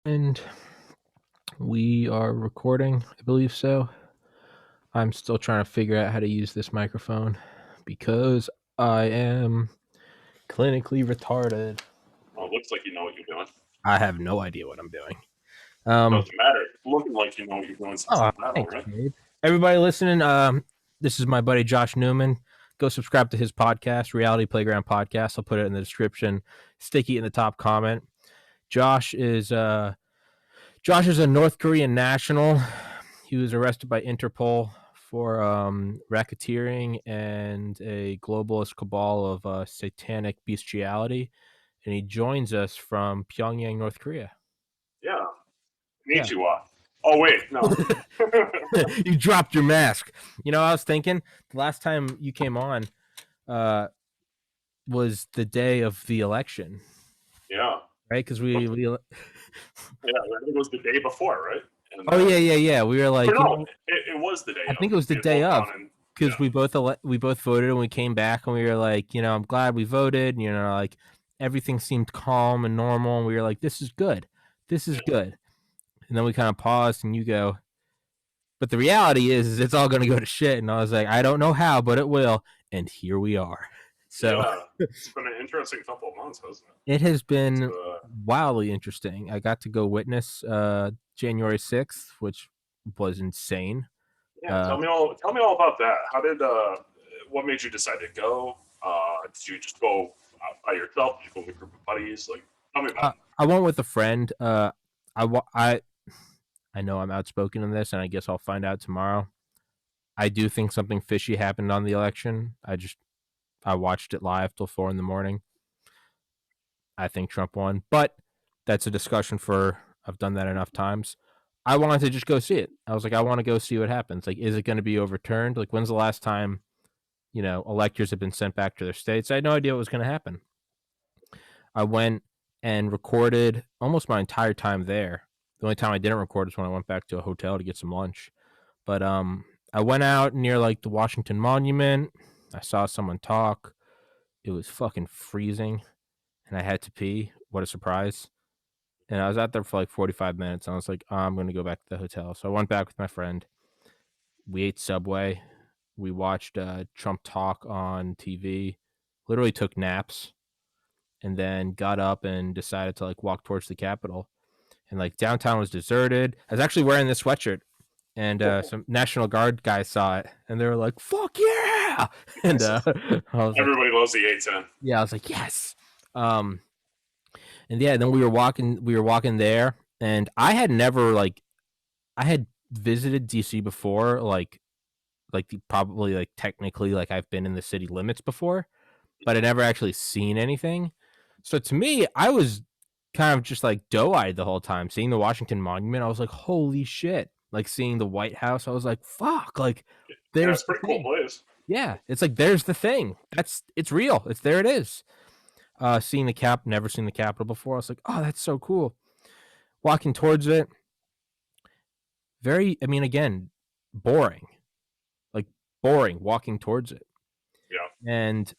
And we are recording, I believe so. I'm still trying to figure out how to use this microphone because I am clinically retarded. Well, it looks like you know what you're doing. I have no idea what I'm doing. Doesn't matter. It's looking like you know what you're doing since Oh, the battle, thanks, right? Gabe. Everybody listening, this is my buddy Josh Newman. Go subscribe to his podcast, Reality Playground Podcast. I'll put it in the description. Sticky in the top comment. Josh is a North Korean national. He was arrested by Interpol for racketeering and a globalist cabal of satanic bestiality, and he joins us from Pyongyang, North Korea. Yeah. Yeah. Konnichiwa. Oh, wait, no. You dropped your mask. You know, I was thinking the last time you came on was the day of the election. Yeah. Right? Because Yeah, I think it was the day before, right? And, yeah. We were like, no, it was the day I of. think it was the day of. Because we both voted and we came back and we were like, you know, I'm glad we voted. You know, like everything seemed calm and normal, and we were like, this is good. This is good. And then we kind of paused, and you go, but the reality is it's all going to go to shit. And I was like, I don't know how, but it will. And here we are. So yeah, it's been an interesting couple of months, hasn't it? It has been wildly interesting. I got to go witness January 6th, which was insane. Yeah, tell me all about that. How did what made you decide to go? Did you just go by yourself? Did you go with a group of buddies? Like, tell me about it. I went with a friend. I know I'm outspoken in this, and I guess I'll find out tomorrow. I do think something fishy happened on the election. I watched it live till 4 a.m. I think Trump won, but that's a discussion for. I've done that enough times. I wanted to just go see it. I was like, I want to go see what happens. Like, is it going to be overturned? Like, when's the last time, you know, electors have been sent back to their states? I had no idea what was going to happen. I went and recorded almost my entire time there. The only time I didn't record is when I went back to a hotel to get some lunch. But I went out near like the Washington Monument. I saw someone talk. It was fucking freezing, and I had to pee. What a surprise. And I was out there for like 45 minutes. And I was like, I'm going to go back to the hotel. So I went back with my friend. We ate Subway. We watched Trump talk on TV. Literally took naps. And then got up and decided to like walk towards the Capitol. And like downtown was deserted. I was actually wearing this sweatshirt. And some National Guard guys saw it. And they were like, fuck yeah! And Everybody loves the A10. Yeah, I was like, yes. And yeah, then we were walking there, and I had never I had visited DC before, probably like technically like I've been in the city limits before, but I never actually seen anything. So to me, I was kind of just like doe-eyed the whole time, seeing the Washington Monument. I was like, holy shit! Like seeing the White House, I was like, fuck! Like there's it's pretty cool place. Yeah, it's like there's the thing. It's real. It's there. It is. Seeing the cap, never seen the Capitol before. I was like, oh, that's so cool. Walking towards it, again, boring. Like boring walking towards it. Yeah. And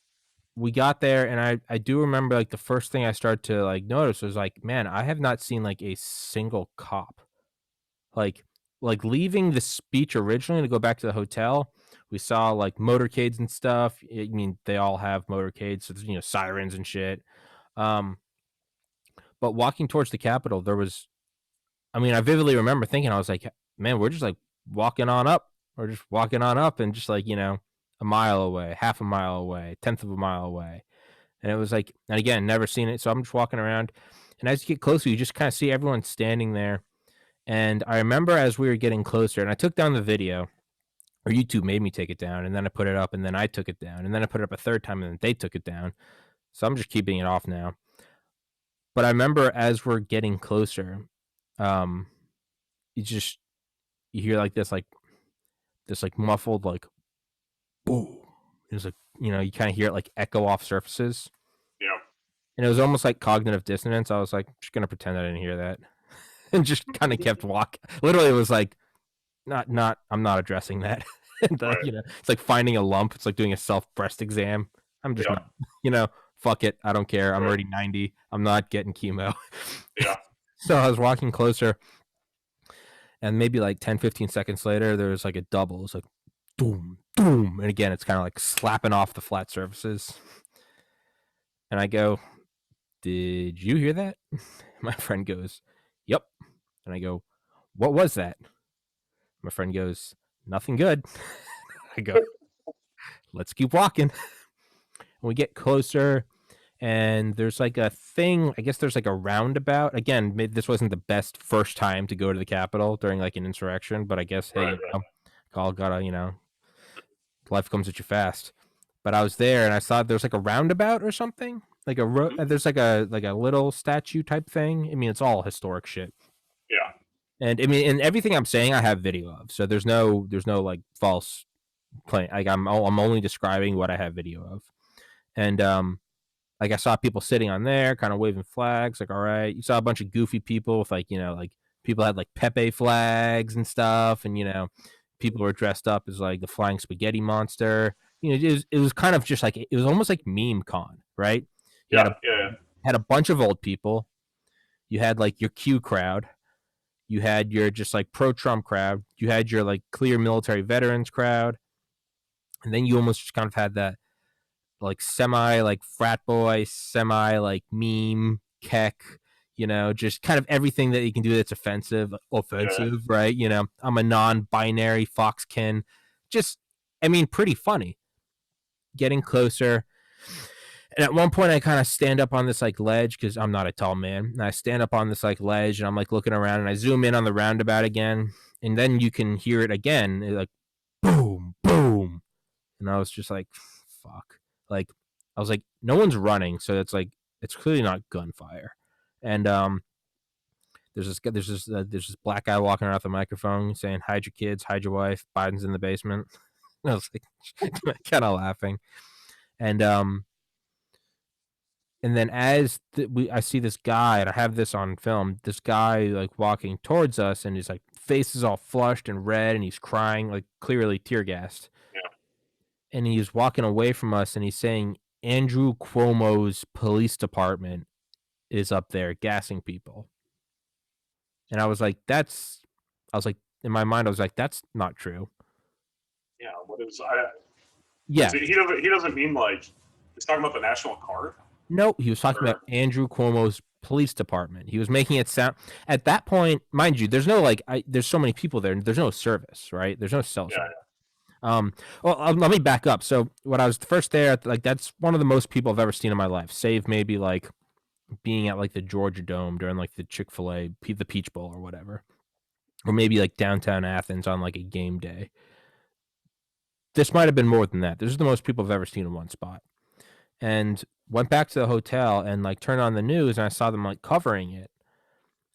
we got there, and I do remember like the first thing I started to like notice was like, man, I have not seen like a single cop. Like leaving the speech originally to go back to the hotel, we saw like motorcades and stuff. I mean, they all have motorcades, so you know, sirens and shit. But walking towards the Capitol, there was, I mean, I vividly remember thinking, I was like, man, we're just like walking on up. We're just walking on up and just like, you know, a mile away, half a mile away, 1/10 of a mile away. And it was like, and again, never seen it. So I'm just walking around. And as you get closer, you just kind of see everyone standing there. And I remember as we were getting closer, and I took down the video, or YouTube made me take it down, and then I put it up, and then I took it down, and then I put it up a third time, and then they took it down. So I'm just keeping it off now. But I remember as we're getting closer, you hear like this muffled like boom. It's like, you know, you kind of hear it like echo off surfaces. Yeah. And it was almost like cognitive dissonance. I was like, I'm just gonna pretend I didn't hear that. And just kind of kept walking. Literally, it was like, I'm not addressing that. And, right. You know, it's like finding a lump. It's like doing a self-breast exam. I'm just not, you know, fuck it. I don't care. I'm already 90. I'm not getting chemo. Yeah. So I was walking closer, and maybe like 10, 15 seconds later, there was like a double. It's like boom, boom, and again, it's kind of like slapping off the flat surfaces. And I go, "Did you hear that?" My friend goes, "Yep." And I go, "What was that?" My friend goes, "Nothing good." I go, "Let's keep walking." And we get closer, and there's like a thing. I guess there's like a roundabout. Again, maybe this wasn't the best first time to go to the Capitol during like an insurrection, but I guess hey, Right, right. call gotta life comes at you fast. But I was there, and I saw there's like a roundabout or something. Like Mhm. there's like a little statue type thing. I mean, it's all historic shit. Yeah, And I mean, and everything I'm saying, I have video of. So there's no like false claim. Like I'm only describing what I have video of. And like I saw people sitting on there, kind of waving flags. Like, all right, you saw a bunch of goofy people with like like people had like Pepe flags and stuff, and people were dressed up as like the flying spaghetti monster. It was kind of just like it was almost like meme con, right? You yeah, yeah, had a bunch of old people. You had like your Q crowd. You had your just like pro Trump crowd. You had your like clear military veterans crowd, and then you almost just kind of had that like semi like frat boy, semi like meme keck, just kind of everything that you can do that's yeah. offensive, right? I'm a non-binary foxkin. Just, I mean, pretty funny. Getting closer. And at one point I kind of stand up on this like ledge because I'm not a tall man. And I stand up on this like ledge and I'm like looking around and I zoom in on the roundabout again. And then you can hear it again. Like boom, boom. And I was just like, fuck. Like, I was like, no one's running, so it's clearly not gunfire. And there's this black guy walking around with a microphone saying, "Hide your kids, hide your wife. Biden's in the basement." And I was like, kind of laughing. And and then I see this guy, and I have this on film. This guy like walking towards us, and his like face is all flushed and red, and he's crying, like clearly tear gassed. Yeah. And he's walking away from us and he's saying Andrew Cuomo's police department is up there gassing people. And I was like, in my mind, I was like, that's not true. Yeah. What is I? Is Yeah. it, he doesn't mean like he's talking about the National Guard No, he was talking about or Andrew Cuomo's police department. He was making it sound at that point, mind you, there's no there's so many people there. There's no service, right? There's no cell yeah, service. Well, let me back up. So when I was first there, like that's one of the most people I've ever seen in my life, save maybe like being at like the Georgia Dome during like the Chick-fil-A, the Peach Bowl or whatever, or maybe like downtown Athens on like a game day. This might have been more than that. This is the most people I've ever seen in one spot. And went back to the hotel and like turned on the news and I saw them like covering it.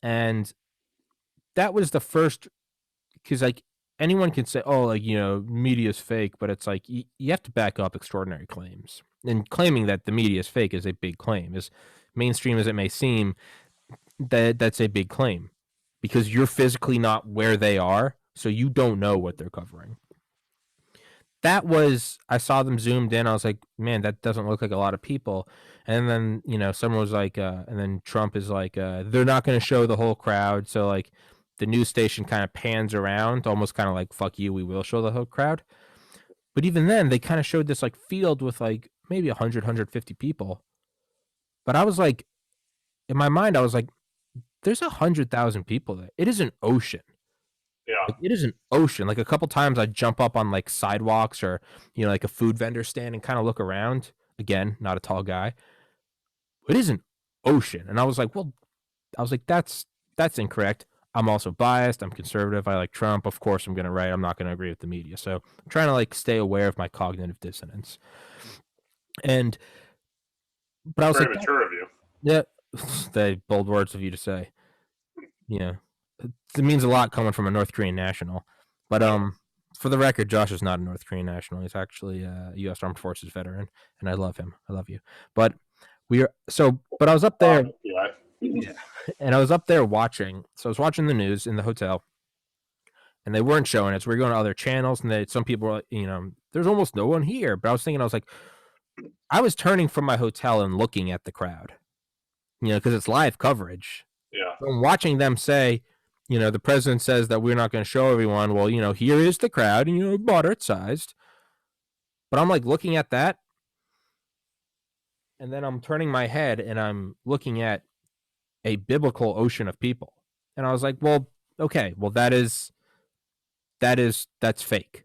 And that was the first, because like anyone can say, oh, like, media's fake, but it's like you have to back up extraordinary claims. And claiming that the media is fake is a big claim. As mainstream as it may seem, that's a big claim because you're physically not where they are, so you don't know what they're covering. I saw them zoomed in. I was like, man, that doesn't look like a lot of people. And then, someone was like, and then Trump is like, they're not going to show the whole crowd. So, like, the news station kind of pans around, almost kind of like, fuck you, we will show the whole crowd. But even then, they kind of showed this like field with like maybe 100, 150 people. But I was like, in my mind, I was like, there's 100,000 people there. It is an ocean. yeah. Like, it is an ocean. Like a couple times I'd jump up on like sidewalks or, like a food vendor stand and kind of look around. Again, not a tall guy. It is an ocean. And I was like, that's incorrect. I'm also biased. I'm conservative. I like Trump. Of course I'm gonna write. I'm not gonna agree with the media. So I'm trying to like stay aware of my cognitive dissonance. And but I was Very like, mature of you. yeah, the bold words of you to say. Yeah. It means a lot coming from a North Korean national. But Yeah. for the record, Josh is not a North Korean national. He's actually a U.S. Armed Forces veteran, and I love him. I love you. But but I was up there, Yeah. yeah, and I was up there watching. So I was watching the news in the hotel, and they weren't showing it. So we were going to other channels, and some people were, there's almost no one here. But I was thinking, I was like, I was turning from my hotel and looking at the crowd, because it's live coverage. Yeah. I'm watching them say, the president says that we're not going to show everyone. Well, here is the crowd, and moderate sized. But I'm like looking at that, and then I'm turning my head and I'm looking at a biblical ocean of people, and I was like, well, okay, well that's fake.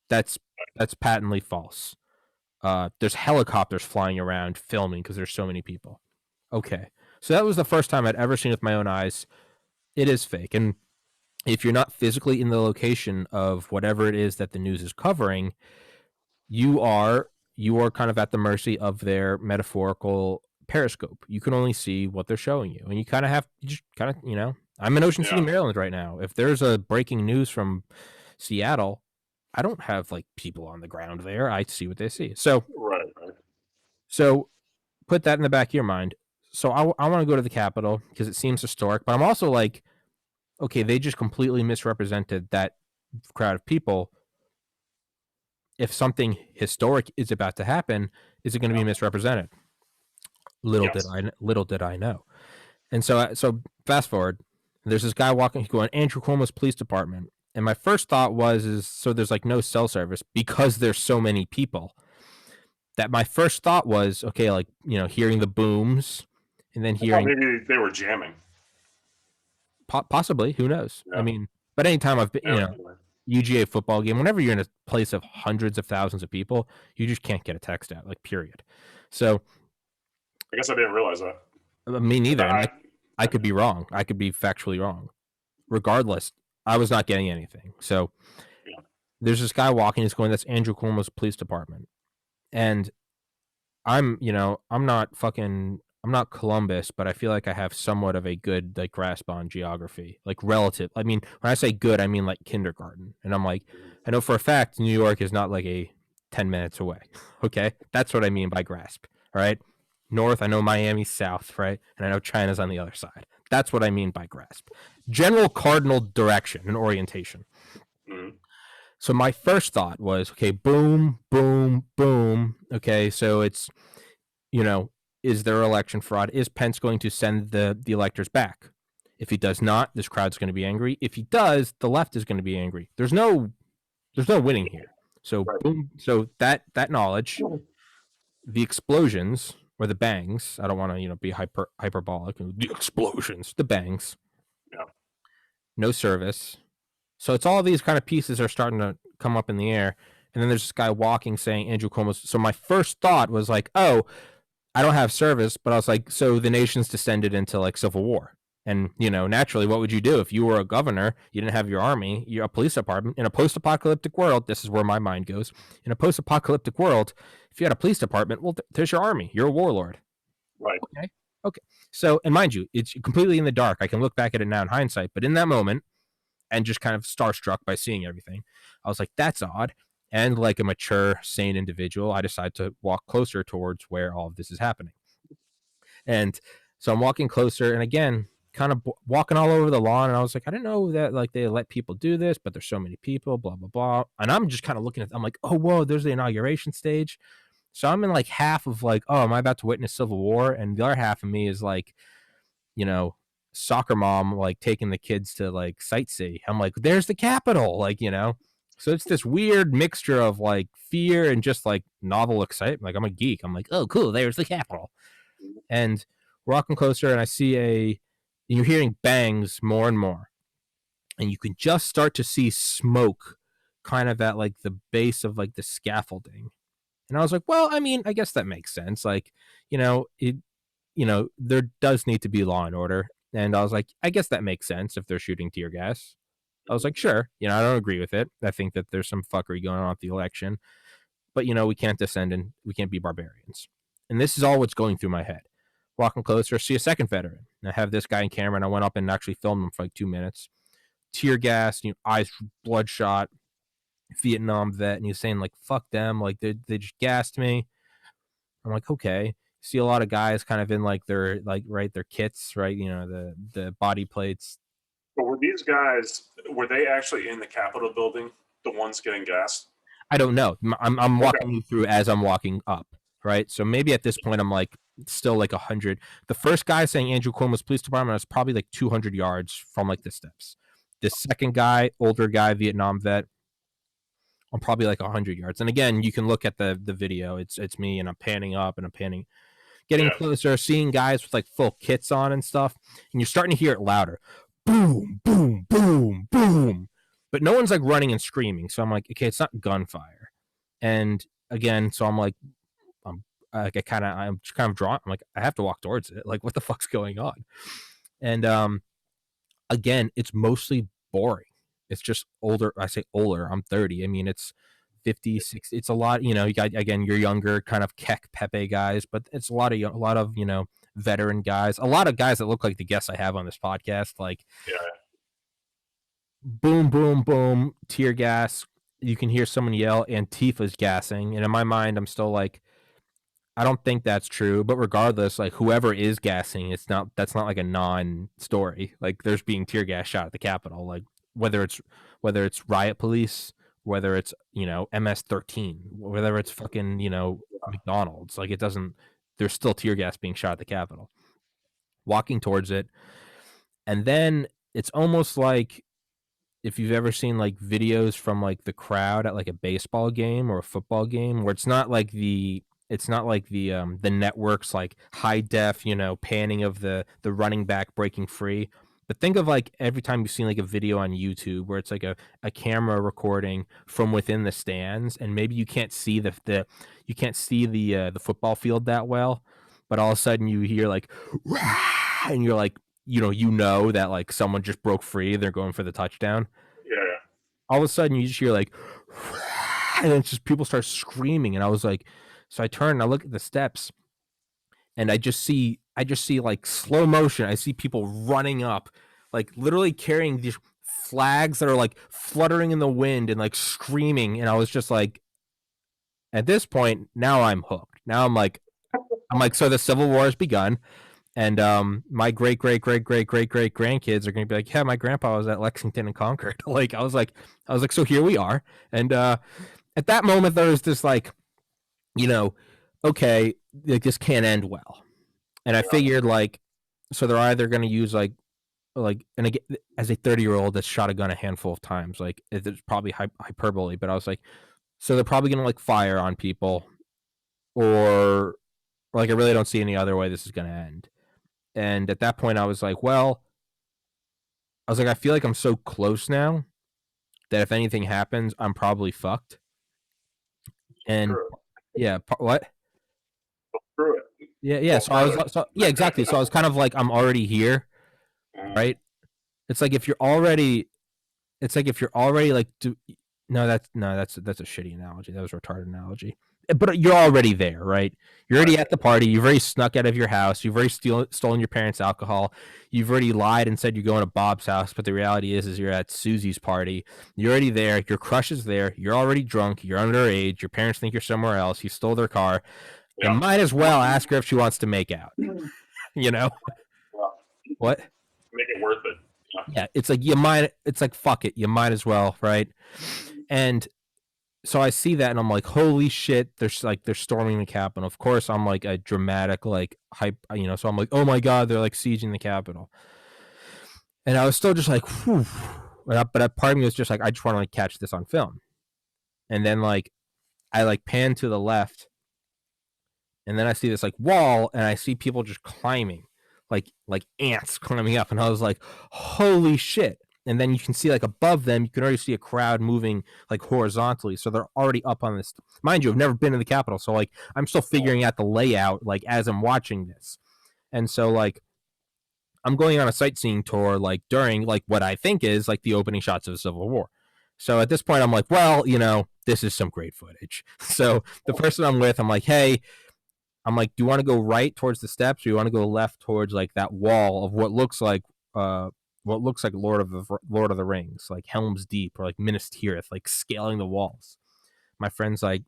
That's patently false. There's helicopters flying around filming because there's so many people. Okay, so that was the first time I'd ever seen with my own eyes. It is fake, and if you're not physically in the location of whatever it is that the news is covering, you are kind of at the mercy of their metaphorical periscope. You can only see what they're showing you, and you kind of have just kind of I'm in Ocean City, Yeah. Maryland right now. If there's a breaking news from Seattle, I don't have like people on the ground there. I see what they see. Right. Right. So put that in the back of your mind. So I want to go to the Capitol because it seems historic, but I'm also like, okay, they just completely misrepresented that crowd of people. If something historic is about to happen, is it going to be Yeah. misrepresented? Yes. Little did I know. And so fast forward, there's this guy walking, going Andrew Cuomo's police department, and my first thought is so there's like no cell service because there's so many people. That my first thought was okay, like hearing the booms, and then I thought hearing maybe they were jamming. possibly, who knows? I Yeah. mean, but anytime I've been, Anyway. UGA football game, whenever you're in a place of hundreds of thousands of people, you just can't get a text out, like period. So I guess I didn't realize that. me neither, and I Yeah. could be wrong. I could be factually wrong. Regardless, I was not getting anything. So Yeah. there's this guy walking. He's going, "That's Andrew Cuomo's police department," and I'm not Columbus, but I feel like I have somewhat of a good like grasp on geography, like relative. I mean, when I say good, I mean like kindergarten. And I'm like, Mhm. I know for a fact New York is not like a 10 minutes away. Okay, that's what I mean by grasp. All right, north, I know Miami, south, right, and I know China's on the other side. That's what I mean by grasp. General cardinal direction and orientation. Mhm. So my first thought was, okay, boom, boom, boom. Okay, so it's you know, is there election fraud? Is Pence going to send the electors back? If he does not, this crowd's going to be angry. If he does, the left is going to be angry. There's no winning here. So Right. boom. So that knowledge, the explosions or the bangs. I don't want to be hyperbolic. The explosions, the bangs, Yeah. no service. So it's all these kind of pieces are starting to come up in the air. And then there's this guy walking saying Andrew Cuomo's. So my first thought was like, oh, I don't have service, but I was like, so the nation's descended into like civil war. And, naturally, what would you do if you were a governor? You didn't have your army, you're a police department. In a post apocalyptic world, this is where my mind goes. In a post apocalyptic world, if you had a police department, well, there's your army. You're a warlord. Right. Okay. Okay. So, and mind you, it's completely in the dark. I can look back at it now in hindsight, but in that moment, and just kind of starstruck by seeing everything, I was like, that's odd. And like a mature, sane individual, I decided to walk closer towards where all of this is happening. And so I'm walking closer, and again, kind of walking all over the lawn. And I was like, I didn't know that like they let people do this, but there's so many people, blah blah blah. And I'm just kind of looking at. I'm like, oh whoa, there's the inauguration stage. So I'm in like half of like, oh, am I about to witness civil war? And the other half of me is like, you know, soccer mom like taking the kids to like sightsee. I'm like, there's the Capitol, like So it's this weird mixture of like fear and just like novel excitement. Like I'm a geek. I'm like, oh cool, there's the Capitol. And we're walking closer, and I see you're hearing bangs more and more, and you can just start to see smoke, kind of at like the base of like the scaffolding. And I was like, well, I mean, I guess that makes sense. Like, it, there does need to be law and order. And I was like, I guess that makes sense if they're shooting tear gas. I was like, sure, I don't agree with it. I think that there's some fuckery going on with the election, but we can't descend and we can't be barbarians. And this is all what's going through my head. Walking closer, see a second veteran. And I have this guy in camera, and I went up and actually filmed him for like 2 minutes. Tear gas, eyes bloodshot, Vietnam vet, and he's saying like, "Fuck them," like they just gassed me. I'm like, okay. See a lot of guys kind of in like their their kits, right? The body plates. But were these guys? Were they actually in the Capitol building? The ones getting gassed? I don't know. I'm Okay. walking you through as I'm walking up, right? So maybe at this point I'm like still like 100. The first guy saying Andrew Cuomo's police department was probably like 200 yards from like the steps. The second guy, older guy, Vietnam vet, I'm probably like 100 yards. And again, you can look at the video. It's me, and I'm panning up and I'm panning, getting Yeah. closer, seeing guys with like full kits on and stuff, and you're starting to hear it louder, boom, boom, boom, boom. But no one's like running and screaming. So I'm like, okay, it's not gunfire. And again, so I'm like, I'm kind of drawn. I'm like, I have to walk towards it. Like, what the fuck's going on? And again, it's mostly boring. It's just older. I say older. I'm 30. I mean, it's 50, 60. It's a lot. You know, you got, again, you're younger, kind of Keck Pepe guys, but it's a lot of veteran guys. A lot of guys that look like the guests I have on this podcast. Like, Yeah. boom, boom, boom, tear gas. You can hear someone yell, Antifa's gassing, and in my mind, I'm still like, I don't think that's true, but regardless, like whoever is gassing, that's not like a non-story. Like there's being tear gas shot at the Capitol, like whether it's riot police, whether it's MS-13, whether it's fucking McDonald's, like it doesn't. There's still tear gas being shot at the Capitol. Walking towards it, and then it's almost like if you've ever seen like videos from like the crowd at like a baseball game or a football game, where it's not like the networks like high def, panning of the running back breaking free. But think of like every time you've seen like a video on YouTube where it's like a camera recording from within the stands, and maybe you can't see the football field that well, but all of a sudden you hear like, and you're like, that like someone just broke free, they're going for the touchdown. Yeah. All of a sudden you just hear like, and then just people start screaming, and I was like, so I turn and I look at the steps, and I just see like slow motion. I see people running up, like literally carrying these flags that are like fluttering in the wind and like screaming. And I was just like, at this point, now I'm hooked. Now I'm like, so the Civil War has begun. And my great great great great great great grandkids are going to be like, yeah, my grandpa was at Lexington and Concord. Like I was like, so here we are. And at that moment, there was this like, okay, like this can't end well. And I figured like, so they're either going to use and again, as a 30-year-old that's shot a gun a handful of times, like it's probably hyperbole, but I was like, so they're probably going to like fire on people, or like I really don't see any other way this is going to end. And at that point, I was like, I feel like I'm so close now that if anything happens, I'm probably fucked. And yeah, what? Screw it. Yeah. Yeah, exactly. So I was kind of like, I'm already here, right? It's like if you're already like, no, that's a shitty analogy. That was a retarded analogy. But you're already there, right? You're already at the party. You've already snuck out of your house. You've already stolen your parents' alcohol. You've already lied and said you're going to Bob's house, but the reality is you're at Susie's party. You're already there. Your crush is there. You're already drunk. You're underage. Your parents think you're somewhere else. You stole their car. You might as well ask her if she wants to make out. What? Make it worth it. Yeah, it's like fuck it. You might as well, right? And so I see that and I'm like, holy shit, they're storming the Capitol. Of course, I'm like a dramatic like hype, so I'm like, oh my God, they're like sieging the Capitol. And I was still just like, whew. But a part of me was just like, I just want to like catch this on film. And then like I like pan to the left, and then I see this like wall, and I see people just climbing, like ants climbing up, and I was like, holy shit. And then you can see like above them, you can already see a crowd moving like horizontally. So they're already up on this. Mind you, I've never been in the Capitol, so like I'm still figuring out the layout like as I'm watching this. And so like I'm going on a sightseeing tour like during like what I think is like the opening shots of the Civil War. So at this point, I'm like, well, this is some great footage. So the person I'm with, I'm like, hey, do you want to go right towards the steps, or do you want to go left towards like that wall of what looks like Lord of the Rings, like Helm's Deep or like Minas Tirith, like scaling the walls? My friend's like,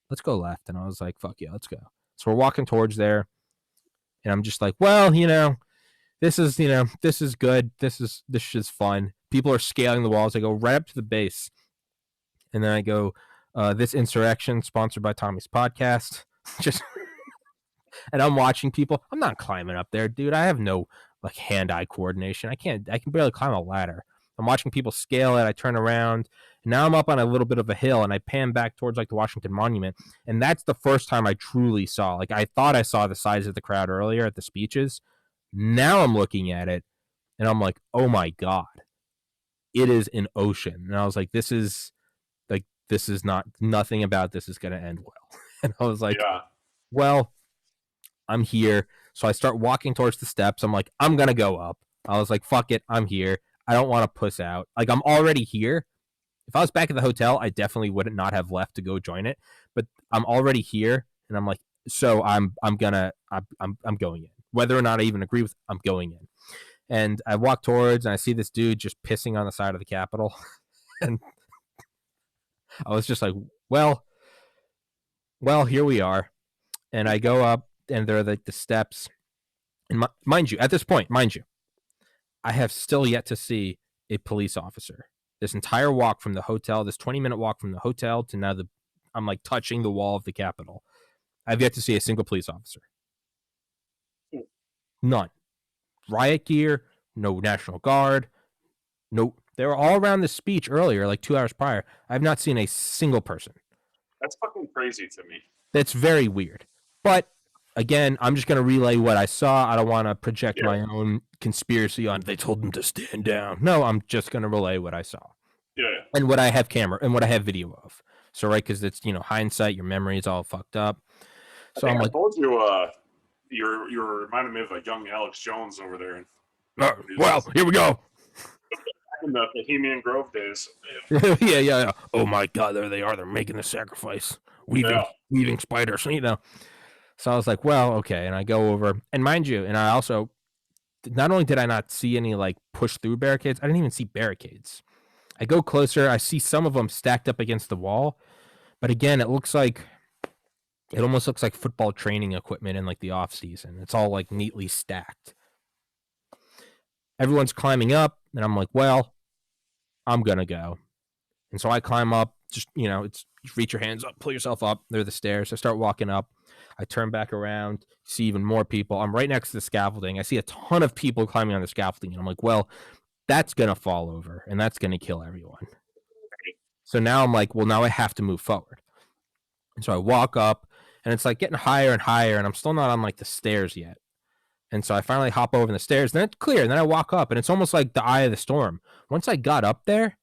let's go left. And I was like, fuck yeah, let's go. So we're walking towards there, and I'm just like, well, this is good. This is fun. People are scaling the walls. I go right up to the base, and then I go, this insurrection sponsored by Tommy's podcast. Just And I'm watching people. I'm not climbing up there, dude. I have no like hand-eye coordination. I can barely climb a ladder. I'm watching people scale it. I turn around. And now I'm up on a little bit of a hill and I pan back towards like the Washington Monument. And that's the first time I truly saw, like I thought I saw the size of the crowd earlier at the speeches. Now I'm looking at it and I'm like, oh my God, it is an ocean. And I was like, this is not, nothing about this is going to end well. And I was like, Yeah. well, I'm here. So I start walking towards the steps. I'm like, I'm going to go up. I was like, fuck it. I'm here. I don't want to puss out. Like, I'm already here. If I was back at the hotel, I definitely would not have left to go join it. But I'm already here. And I'm like, so I'm going in. Whether or not I even agree with, I'm going in. And I walk towards and I see this dude just pissing on the side of the Capitol. And I was just like, well, here we are. And I go up and there are like the steps. And mind you, at this point, I have still yet to see a police officer. This entire walk from the hotel, this 20-minute walk from the hotel to now I'm like touching the wall of the Capitol. I've yet to see a single police officer. None. Riot gear, no National Guard, no. They were all around the speech earlier, like 2 hours prior. I've not seen a single person. That's fucking crazy to me. That's very weird. But again, I'm just going to relay what I saw. I don't want to project my own conspiracy on they told them to stand down. No, I'm just going to relay what I saw. Yeah. And what I have camera and what I have video of. So, right, because it's, hindsight, your memory is all fucked up. So I'm like, I told you, you're reminding me of a young Alex Jones over there. Well, here we go. In the Bohemian Grove days. Yeah. Oh my God, there they are. They're making the sacrifice, weaving spiders. So I was like, well, okay. And I go over, and mind you, and I also, not only did I not see any like push through barricades, I didn't even see barricades. I go closer, I see some of them stacked up against the wall, but again, it almost looks like football training equipment in like the off season. It's all like neatly stacked. Everyone's climbing up, and I'm like, well, I'm gonna go. And so I climb up, just reach your hands up, pull yourself up. They're the stairs. I start walking up. I turn back around, see even more people. I'm right next to the scaffolding. I see a ton of people climbing on the scaffolding, and I'm like, well, that's gonna fall over, and that's gonna kill everyone. So now I'm like, well, now I have to move forward. And so I walk up, and it's like getting higher and higher, and I'm still not on like the stairs yet. And so I finally hop over the stairs, and then it's clear, and then I walk up, and it's almost like the eye of the storm. Once I got up there,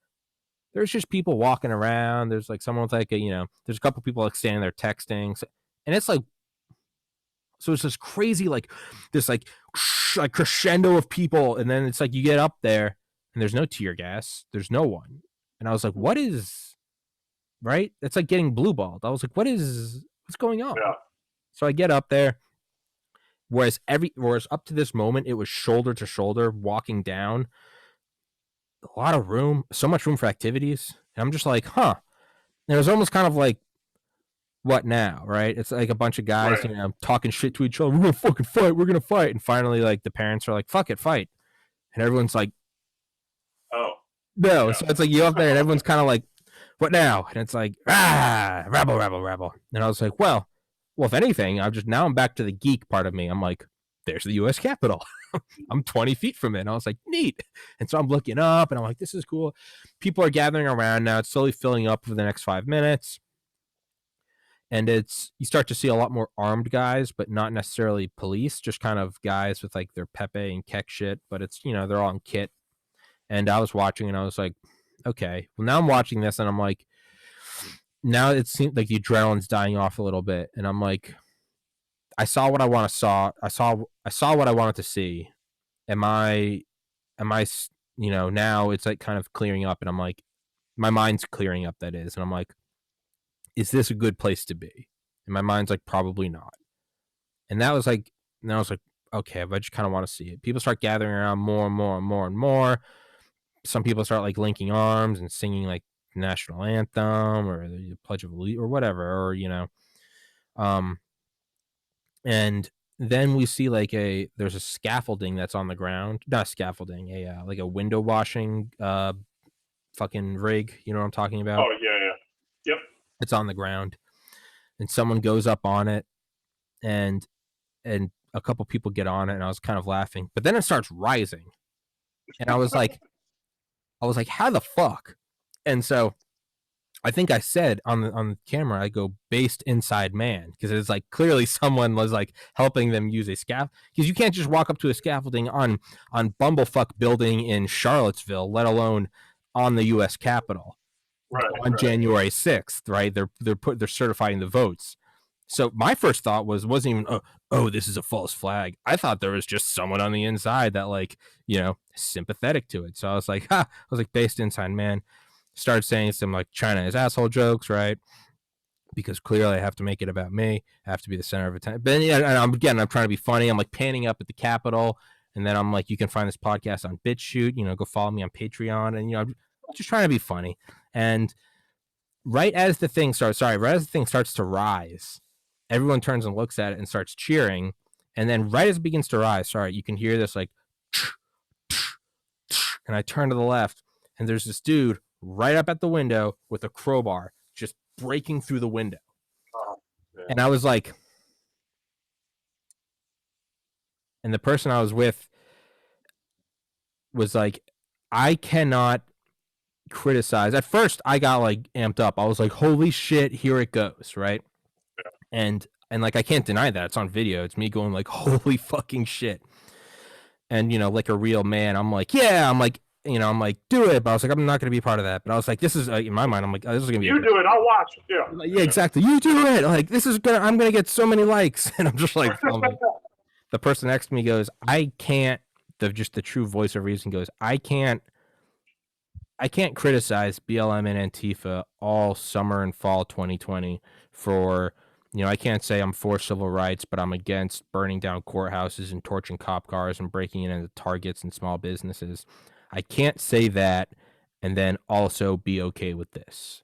there's just people walking around. There's like someone with like there's a couple people like standing there texting, and it's like, so it's this crazy this crescendo of people, and then it's like you get up there, and there's no tear gas, there's no one, and I was like, what is right? It's like getting blue balled. I was like, what's going on? Yeah. So I get up there. Whereas up to this moment, it was shoulder to shoulder walking down. A lot of room, so much room for activities. And I'm just like, huh. And it was almost kind of like, what now, right? It's like a bunch of guys, talking shit to each other. We're gonna fucking fight. We're gonna fight. And finally, like the parents are like, fuck it, fight. And everyone's like, oh, no. Yeah. So it's like you up there, and everyone's kind of like, what now? And it's like, rebel. And I was like, well, if anything, I'm back to the geek part of me. I'm like, there's the U.S. Capitol. I'm 20 feet from it. And I was like, neat. And so I'm looking up, and I'm like, this is cool. People are gathering around now. It's slowly filling up for the next 5 minutes. And you start to see a lot more armed guys, but not necessarily police, just kind of guys with like their Pepe and Keck shit. But it's, they're all in kit. And I was watching, and I was like, okay. Well, now I'm watching this, and I'm like, now it seems like the adrenaline's dying off a little bit, and I'm like, I saw what I want to saw. I saw what I wanted to see. Am I, now it's like kind of clearing up, and I'm like, my mind's clearing up, that is, and I'm like, is this a good place to be? And my mind's like, probably not. And I was like, okay, but I just kind of want to see it. People start gathering around more and more and more and more. Some people start like linking arms and singing like the national anthem or the Pledge of Allegiance or whatever, or and then we see like there's a scaffolding that's on the ground, not scaffolding, like a window washing fucking rig. You know what I'm talking about? Oh yeah. Yep. It's on the ground, and someone goes up on it, and and a couple people get on it, and I was kind of laughing. But then it starts rising, and I was like, how the fuck? And so I think I said on the camera, I go based inside man, because it's like clearly someone was like helping them use a scaffold, because you can't just walk up to a scaffolding on Bumblefuck building in Charlottesville, let alone on the U.S. Capitol Right, on right. January 6th, right? They're certifying the votes. So my first thought wasn't even this is a false flag. I thought there was just someone on the inside that like sympathetic to it. So I was like, based inside man. Started saying some like China is asshole jokes, right? Because clearly I have to make it about me. I have to be the center of attention. But yeah, and I'm trying to be funny. I'm like panning up at the Capitol, and then I'm like, you can find this podcast on BitChute. Go follow me on Patreon, and I'm just trying to be funny. And right as the thing starts to rise, everyone turns and looks at it and starts cheering. And then right as it begins to rise, you can hear this like, and I turn to the left, and there's this dude right up at the window with a crowbar just breaking through the window. Oh, yeah. And I was like, and the person I was with was like, I cannot criticize. At first, I got like amped up. I was like, holy shit, here it goes, right? And like I can't deny that it's on video. It's me going like, holy fucking shit. And like a real man, I'm like, yeah, I'm like, do it. But I was like, I'm not going to be part of that. But I was like, this is in my mind, I'm like, this is going to be. You do it, I'll watch. Yeah. Like, yeah, exactly. You do it. Like this is gonna. I'm gonna get so many likes, and I'm just like, filming. The person next to me goes, I can't. The true voice of reason goes, I can't criticize BLM and Antifa all summer and fall 2020 for. I can't say I'm for civil rights, but I'm against burning down courthouses and torching cop cars and breaking into Targets and small businesses. I can't say that and then also be okay with this.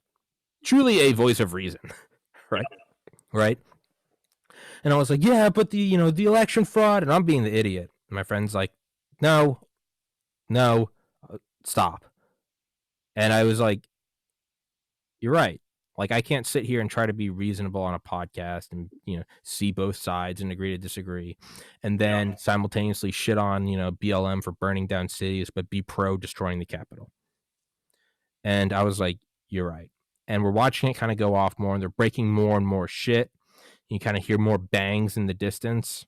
Truly a voice of reason, right? Right. And I was like, yeah, but the election fraud, and I'm being the idiot. And my friend's like, no, stop. And I was like, you're right. Like, I can't sit here and try to be reasonable on a podcast and, see both sides and agree to disagree. And then simultaneously shit on, BLM for burning down cities, but be pro destroying the Capitol. And I was like, you're right. And we're watching it kind of go off more, and they're breaking more and more shit. You kind of hear more bangs in the distance.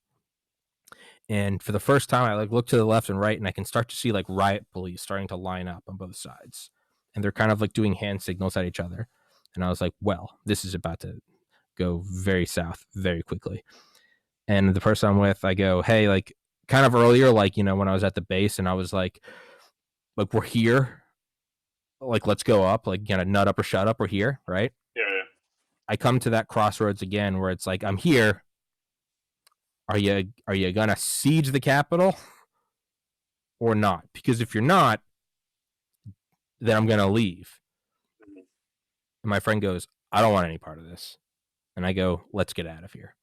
And for the first time, I like look to the left and right, and I can start to see like riot police starting to line up on both sides. And they're kind of like doing hand signals at each other. And I was like, well, this is about to go very south very quickly. And the person I'm with, I go, hey, like kind of earlier, like, when I was at the base, and I was like, we're here. Like, let's go up, like, nut up or shut up, we're here, right? Yeah. I come to that crossroads again where it's like, I'm here. Are you gonna siege the Capitol or not? Because if you're not, then I'm gonna leave. And my friend goes, I don't want any part of this. And I go, let's get out of here.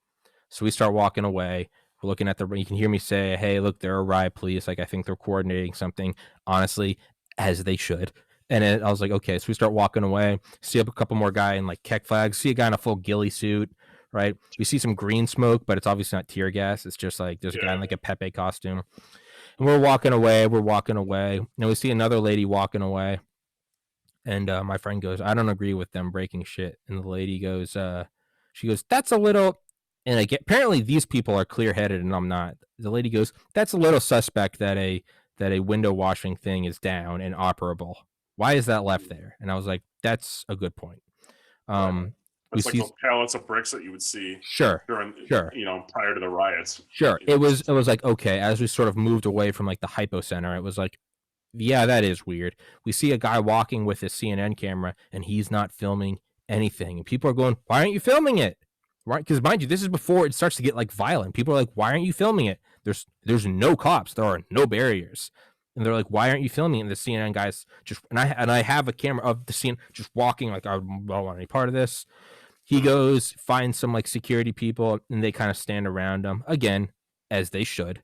So we start walking away. We're looking at you can hear me say, hey, look, there are riot police. Like, I think they're coordinating something, honestly, as they should. And I was like, okay. So we start walking away, see up a couple more guy in like Keck flags, see a guy in a full ghillie suit, right? We see some green smoke, but it's obviously not tear gas. It's just like there's a guy in like a Pepe costume. And we're walking away. And we see another lady walking away. And my friend goes, I don't agree with them breaking shit. And the lady goes, she goes, that's a little. And apparently these people are clear-headed, and I'm not. The lady goes, that's a little suspect that a window washing thing is down and operable. Why is that left there? And I was like, that's a good point. It's like those pallets of bricks that you would see during, prior to the riots. Sure. It was like, okay, as we sort of moved away from like the hypo center, it was like, yeah, that is weird. We see a guy walking with his CNN camera, and he's not filming anything. And people are going, why aren't you filming it? Right? Because mind you, this is before it starts to get like violent. People are like, why aren't you filming it? There's no cops. There are no barriers. And they're like, why aren't you filming it? And the CNN guys just, and I have a camera of the scene just walking, like, I don't want any part of this. He goes, finds some like security people, and they kind of stand around him again, as they should.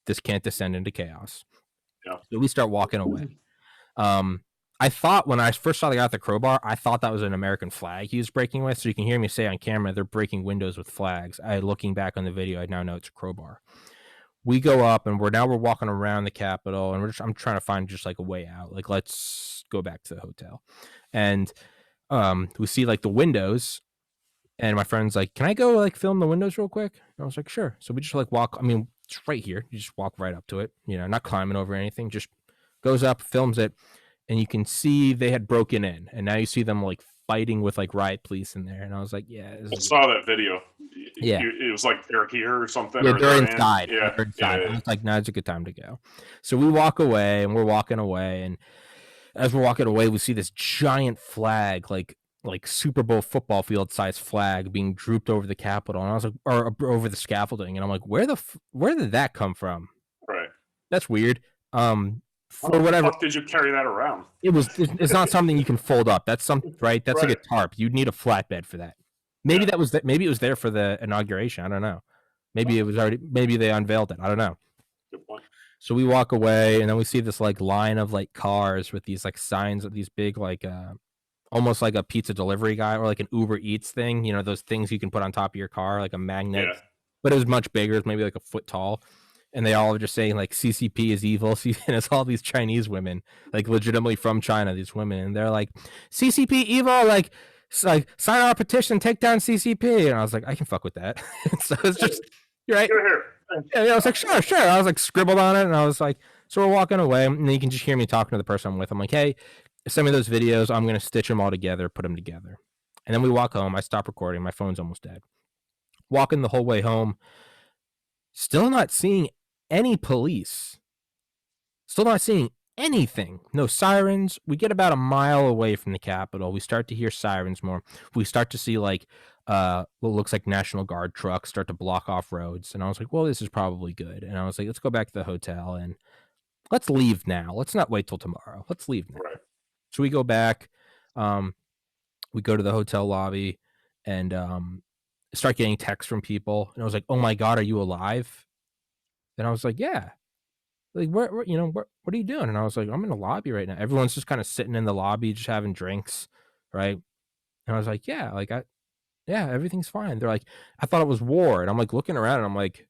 This can't descend into chaos. Yeah. So we start walking away. I thought when I first saw the guy with the crowbar, I thought that was an American flag he was breaking with. So you can hear me say on camera, they're breaking windows with flags. Looking back on the video, I now know it's a crowbar. We go up and we're walking around the Capitol, and I'm trying to find just like a way out. Like, let's go back to the hotel. And we see like the windows, and my friend's like, "Can I go like film the windows real quick?" And I was like, "Sure." So we just like walk. I mean, it's right here. You just walk right up to it. Not climbing over anything. Just goes up, films it, and you can see they had broken in, and now you see them like fighting with like riot police in there. And I was like, "Yeah, this I is saw that video. yeah, It was like they're here or something, yeah, or they're they're in. inside. Yeah, They're yeah, inside." I yeah. was like, "Now it's a good time to go." So we walk away, and we're walking away, and as we're walking away, we see this giant flag, like Super Bowl football field size flag being drooped over the Capitol, and I was like, or over the scaffolding, and I'm like, where did that come from? Right. That's weird. How For the whatever fuck did you carry that around? it's not something you can fold up. That's right. That's like Right. a tarp. You'd need a flatbed for that. Yeah. Maybe it was there for the inauguration. I don't know. Maybe it was already. Maybe they unveiled it. I don't know. Good point. So we walk away, and then we see this like line of like cars with these like signs of these big like almost like a pizza delivery guy or like an Uber Eats thing. Those things you can put on top of your car, like a magnet. Yeah. But it was much bigger. It's maybe like a foot tall. And they all are just saying like CCP is evil. And it's all these Chinese women, like legitimately from China, these women. And they're like, CCP evil, like sign our petition, take down CCP. And I was like, I can fuck with that. So it's just, you're right. Here. Yeah, I was like, sure. I was like scribbled on it. And I was like, so we're walking away. And then you can just hear me talking to the person I'm with. I'm like, hey, send me those videos. I'm going to stitch them all together, put them together. And then we walk home. I stop recording. My phone's almost dead. Walking the whole way home, still not seeing any police. Still not seeing anything. No sirens. We get about a mile away from the Capitol. We start to hear sirens more. We start to see like what looks like National Guard trucks start to block off roads. And I was like, well, this is probably good. And I was like, let's go back to the hotel and let's leave now. Let's not wait till tomorrow. Let's leave now. Right. So we go back. We go to the hotel lobby and start getting texts from people. And I was like, oh my God, are you alive? And I was like, yeah. Like, what are you doing? And I was like, I'm in the lobby right now. Everyone's just kind of sitting in the lobby, just having drinks. Right. And I was like, yeah, yeah, everything's fine. They're like, I thought it was war. And I'm like looking around and I'm like,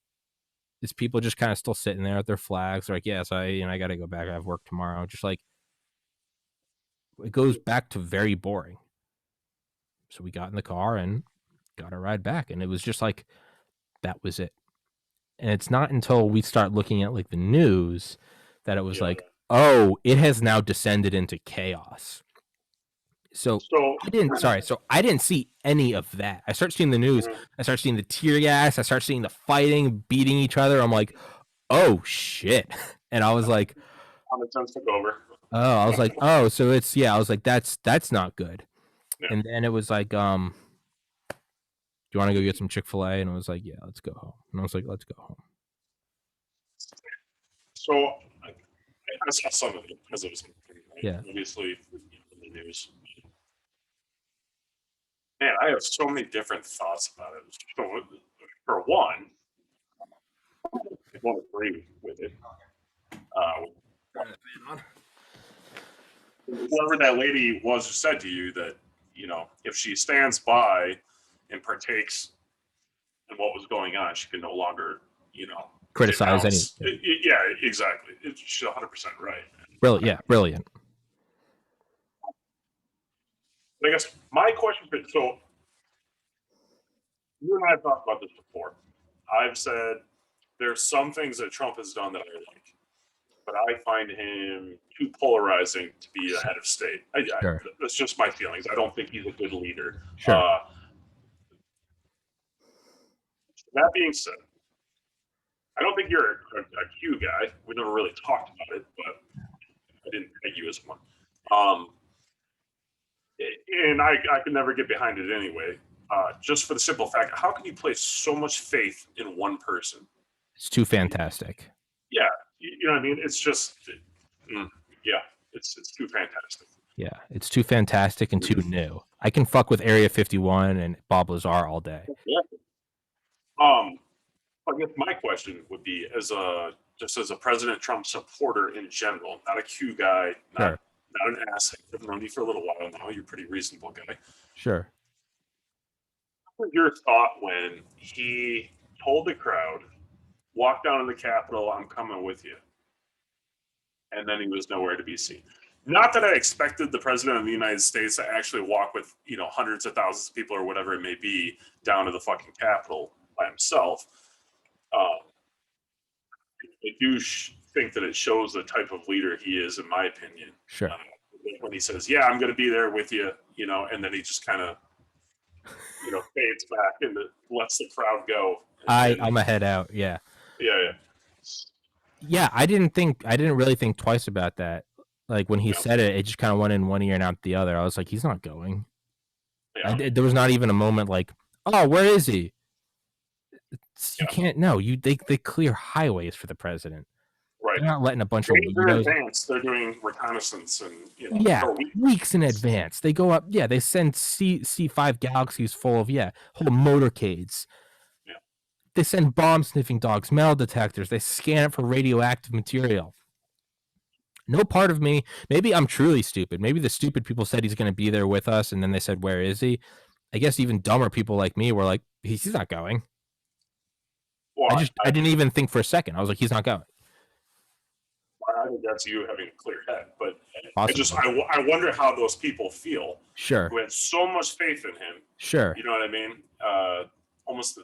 these people just kind of still sitting there with their flags. They're like, yes, I got to go back. I have work tomorrow. Just like, it goes back to very boring. So we got in the car and got a ride back. And it was just like, that was it. And it's not until we start looking at like the news that it was like, oh, it has now descended into chaos. So I didn't see any of that. I start seeing the news. I start seeing the tear gas. I start seeing the fighting, beating each other. I'm like, oh shit. And I was like, common sense took over. oh, I was like, oh, so it's I was like, that's not good. Yeah. And then it was like, do you want to go get some Chick-fil-A? And I was like, yeah, let's go home. And I was like, let's go home. So I saw some of it because it was obviously in the news. Man, I have so many different thoughts about it. So, for one, I won't agree with it. Whoever that lady was who said to you that, if she stands by and partakes in what was going on, she can no longer, criticize anything. Yeah, exactly. She's 100% right. Brilliant. But I guess my question, so you and I have talked about this before. I've said there's some things that Trump has done that I like, but I find him too polarizing to be a head of state. Sure. That's just my feelings. I don't think he's a good leader. Sure. That being said, I don't think you're a Q guy. We never really talked about it, but I didn't peg you as one. And I could never get behind it anyway. Just for the simple fact, how can you place so much faith in one person? It's too fantastic. Yeah, you know what I mean? It's just, it's too fantastic. Yeah, it's too fantastic and too new. I can fuck with Area 51 and Bob Lazar all day. Yeah. I guess my question would be, just as a President Trump supporter in general, not a Q guy, not not an ass. I've known you for a little while now. You're a pretty reasonable guy. Sure. What was your thought when he told the crowd, "Walk down to the Capitol. I'm coming with you," and then he was nowhere to be seen? Not that I expected the president of the United States to actually walk with hundreds of thousands of people or whatever it may be down to the fucking Capitol by himself. Um, I do think that it shows the type of leader he is, in my opinion. Sure. Uh, when he says, "Yeah, I'm going to be there with you," and then he just kind of, fades back and lets the crowd go. I'm a head out. Yeah. Yeah. Yeah. I didn't really think twice about that. Like when he said it, it just kind of went in one ear and out the other. I was like, he's not going. Yeah. There was not even a moment like, oh, where is he? You can't know. They clear highways for the president. Right. They're not letting a bunch of in advance. They're doing reconnaissance and weeks in advance. They go up. Yeah, they send C5 Galaxies full of whole motorcades. Yeah. They send bomb sniffing dogs, metal detectors. They scan it for radioactive material. No part of me. Maybe I'm truly stupid. Maybe the stupid people said he's going to be there with us, and then they said, "Where is he?" I guess even dumber people like me were like, "He's not going." Well, I didn't even think for a second. I was like, "He's not going." I think that's you having a clear head, but Possibly. I wonder how those people feel. Sure. Who had so much faith in him. Sure. You know what I mean? Almost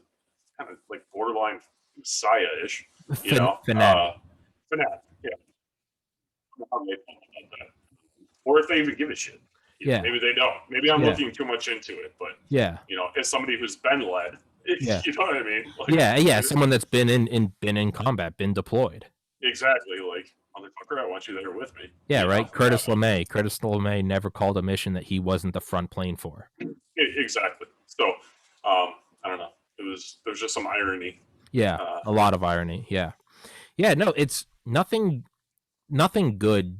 kind of like borderline Messiah-ish. Fanatic. Fanatic. Yeah. How they feel about that, or if they even give a shit. Maybe they don't. Maybe I'm looking too much into it, but as somebody who's been led, you know what I mean? Like, someone that's been in combat, been deployed. Exactly. Like, motherfucker, I want you there with me. Yeah, right. Curtis LeMay never called a mission that he wasn't the front plane for. Exactly. So, I don't know. There's just some irony. Yeah, a lot of irony. Yeah. No, it's nothing good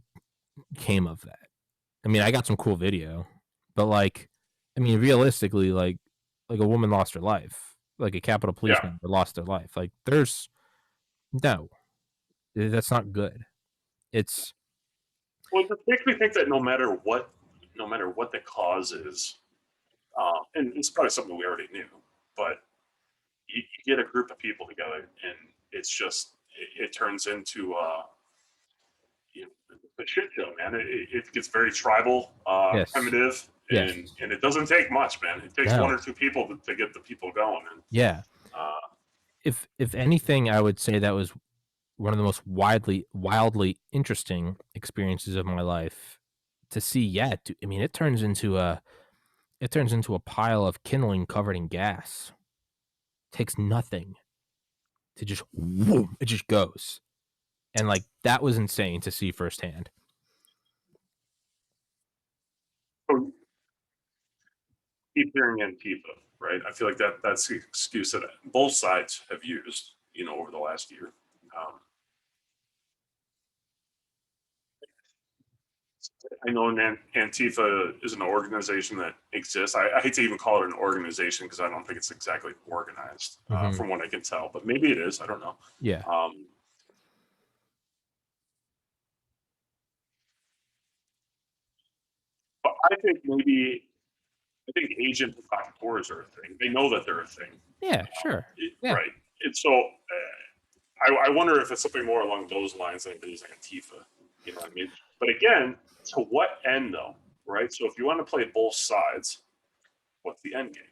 came of that. I mean, I got some cool video, but realistically, like a woman lost her life, like a Capitol Police member lost their life. Like, that's not good. It makes me think that no matter what the cause is, and it's probably something we already knew, but you get a group of people together, and it's just it turns into a shit show, man. It gets very tribal, primitive, and it doesn't take much, man. It takes one or two people to get the people going. And, if anything, I would say that was one of the most wildly interesting experiences of my life to see. It turns into a pile of kindling covered in gas. It takes nothing to just whoom, it just goes. And that was insane to see firsthand. Keep hearing Antifa, right? I feel like that's the excuse that both sides have used, over the last year. I know Antifa is an organization that exists. I hate to even call it an organization because I don't think it's exactly organized, from what I can tell. But maybe it is. I don't know. Yeah. But I think agent provocateurs are a thing. They know that they're a thing. Yeah, sure. Right. And so I wonder if it's something more along those lines than it is like Antifa. You know what I mean? But again, to what end though? Right. So if you want to play both sides, what's the end game?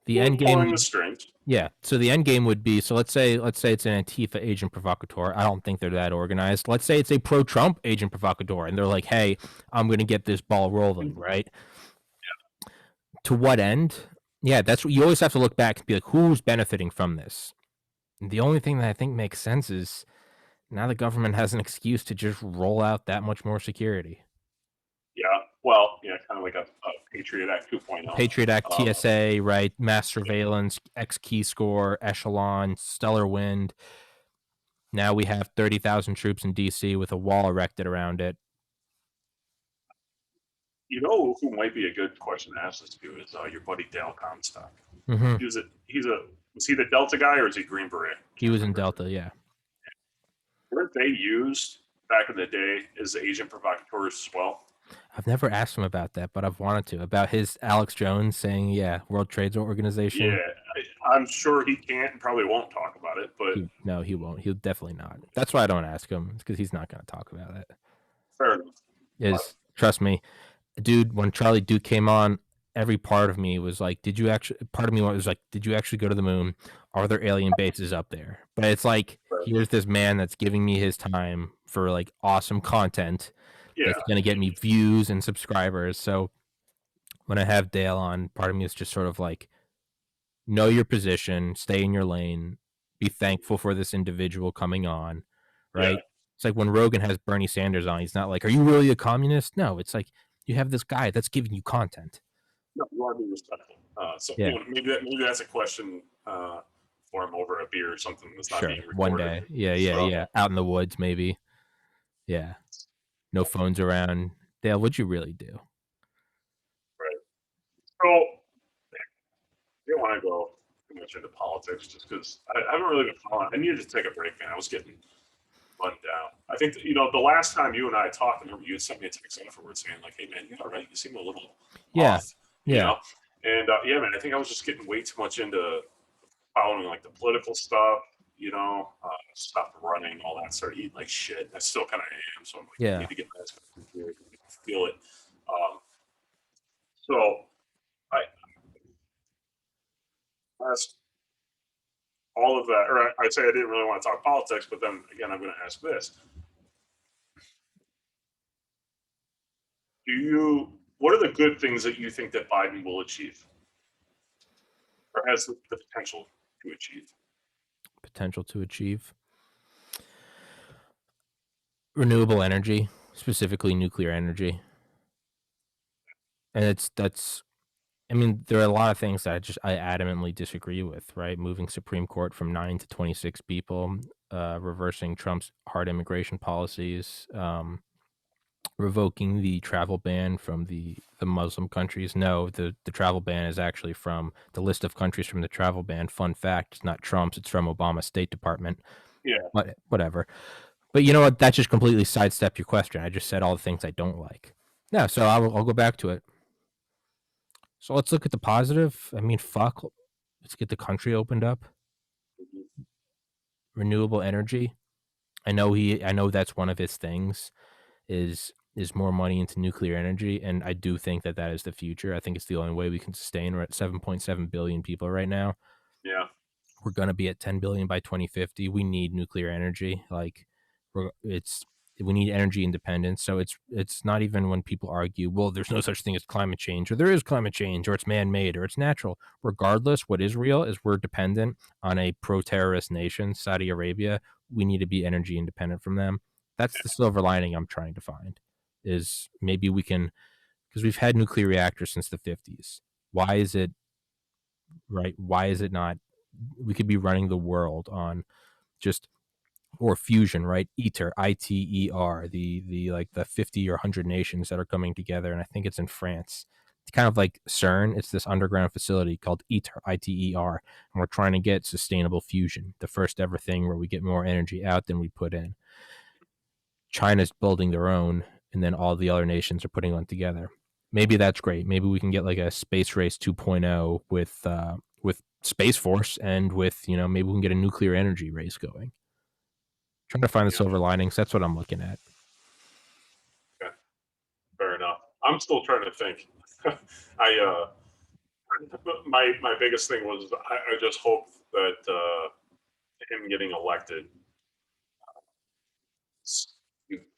The end game. Pulling the strings. Yeah. So the end game would be, so let's say it's an Antifa agent provocateur. I don't think they're that organized. Let's say it's a pro-Trump agent provocateur, and they're like, "Hey, I'm going to get this ball rolling," right? Yeah. To what end? Yeah, that's what you always have to look back and be like, who's benefiting from this? And the only thing that I think makes sense is now the government has an excuse to just roll out that much more security. Yeah. Well, kind of like a Patriot Act 2.0. Patriot Act, TSA, right? Mass surveillance, X key score, echelon, stellar wind. Now we have 30,000 troops in D.C. with a wall erected around it. You know who might be a good question to ask this to is your buddy Dale Comstock. Mm-hmm. Was he the Delta guy or is he Green Beret? He was in Delta, yeah. Weren't they used back in the day as agent provocateurs as well? I've never asked him about that, but I've wanted to. About his Alex Jones saying, yeah, World Trade Organization. Yeah, I'm sure he can't and probably won't talk about it, but No, he won't. He'll definitely not. That's why I don't ask him, because he's not going to talk about it. fair enough. But, Trust me, dude, when Charlie Duke came on, every part of me was like, did you actually, part of me was like, did you actually go to the moon? Are there alien bases up there? But it's like, but here's this man that's giving me his time for like awesome content that's yeah, going to get me views and subscribers. So when I have Dale on, part of me is just sort of like, know your position, stay in your lane, be thankful for this individual coming on, yeah. right? It's like when Rogan has Bernie Sanders on, he's not like, are you really a communist? No, it's like you have this guy that's giving you content. No, you want to be respectful. So Yeah, maybe that's a question for him over a beer or something that's not sure. being One recorded. day. Yeah, yeah, So yeah. Out in the woods, maybe. Yeah. No phones around. Dale, what'd you really do? right. So I didn't want to go too much into politics just because I haven't really been following. I needed to take a break, man. I was getting run down. I think that, the last time you and I talked, I remember you had sent me a text afterwards saying like, "Hey, man, you all right? You seem a little Yeah, off," you yeah, know. And yeah, man, I think I was just getting way too much into following like the political stuff, stopped running, all that, started eating like shit. I still kind of am, so I'm like, I yeah. need to get this, feel it. Um, so I asked all of that, or I'd say I didn't really want to talk politics, but then again, I'm going to ask this: what are the good things that you think that Biden will achieve, or has the potential to achieve? Potential to achieve renewable energy, specifically nuclear energy. And that's I mean, there are a lot of things that I adamantly disagree with, right? Moving Supreme Court from 9 to 26 people, reversing Trump's hard immigration policies, revoking the travel ban from the Muslim countries. No, the travel ban is actually from the list of countries from the travel ban. Fun fact, it's not Trump's, it's from Obama's State Department. Yeah, But whatever. But you know what? That just completely sidestepped your question. I just said all the things I don't like. Yeah, so I'll go back to it. So let's look at the positive. I mean, fuck. Let's get the country opened up. Renewable energy. I know that's one of his things is more money into nuclear energy, and I do think that that is the future. I think it's the only way we can sustain. We're at 7.7 billion people right now. yeah, We're going to be at 10 billion by 2050. We need nuclear energy. Like it's we need energy independence. So it's not even when people argue, well, there's no such thing as climate change, or there is climate change, or it's man-made, or it's natural. Regardless, what is real is we're dependent on a pro-terrorist nation, Saudi Arabia. We need to be energy independent from them. That's the silver lining I'm trying to find. Is maybe we can, because we've had nuclear reactors since the 50s. Why is it right? Why is it not? We could be running the world on just or fusion, right? ITER, the like the 50 or 100 nations that are coming together, and I think it's in France. It's kind of like CERN. It's this underground facility called ITER, and we're trying to get sustainable fusion, the first ever thing where we get more energy out than we put in. China's building their own, and then all the other nations are putting one together. Maybe that's great. Maybe we can get like a space race 2.0 with Space Force, and with maybe we can get a nuclear energy race going. Trying to find the yeah. silver linings. That's what I'm looking at. Okay, fair enough. I'm still trying to think. I my biggest thing was I just hope that him getting elected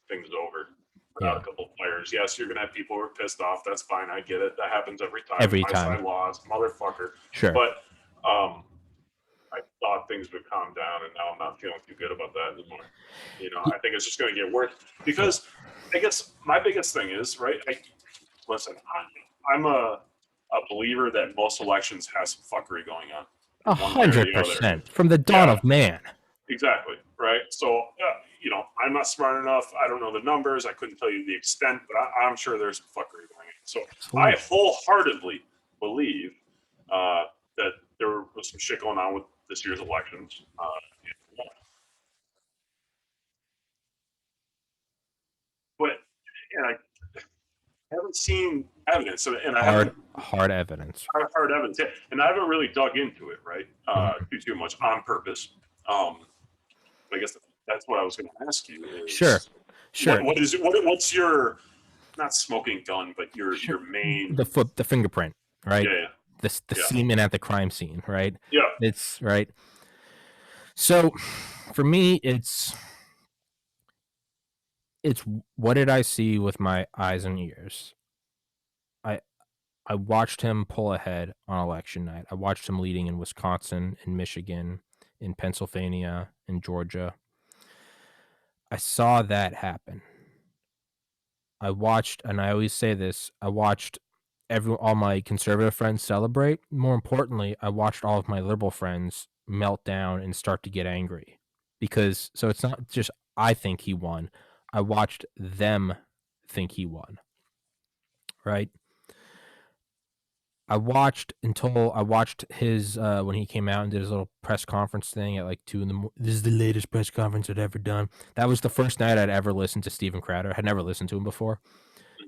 things over. Put out Yeah, a couple of fires. Yes, you're gonna have people who are pissed off. That's fine. I get it. That happens every time. every My time. side laws, motherfucker. Sure. But um, I thought things would calm down, and now I'm not feeling too good about that anymore. I think it's just going to get worse Yeah. because I guess my biggest thing is right. Listen, I'm a believer that most elections have some fuckery going on A in one way or hundred the other. percent from the dawn Yeah, of man. exactly. Right. So, I'm not smart enough. I don't know the numbers. I couldn't tell you the extent, but I'm sure there's some fuckery going on. So I Absolutely. wholeheartedly believe that there was some shit going on with this year's elections. haven't seen evidence, and I hard haven't hard evidence. hard evidence yet, and I haven't really dug into it, right? Mhm. Too much on purpose. I guess that's what I was going to ask you Sure, is sure, what's your not smoking gun, but sure. your main The fingerprint, right? yeah The yeah semen at the crime scene, right? yeah It's right. So, for me, it's what did I see with my eyes and ears? I I watched him pull ahead on election night. I watched him leading in Wisconsin, in Michigan, in Pennsylvania, in Georgia. I saw that happen. I watched, and I always say this, I watched all my conservative friends celebrate. More importantly, I watched all of my liberal friends melt down and start to get angry. Because so it's not just I think he won. I watched them think he won, right? I watched his when he came out and did his little press conference thing at like 2 in the morning. This is the latest press conference I'd ever done. That was the first night I'd ever listened to Steven Crowder. I had never listened to him before.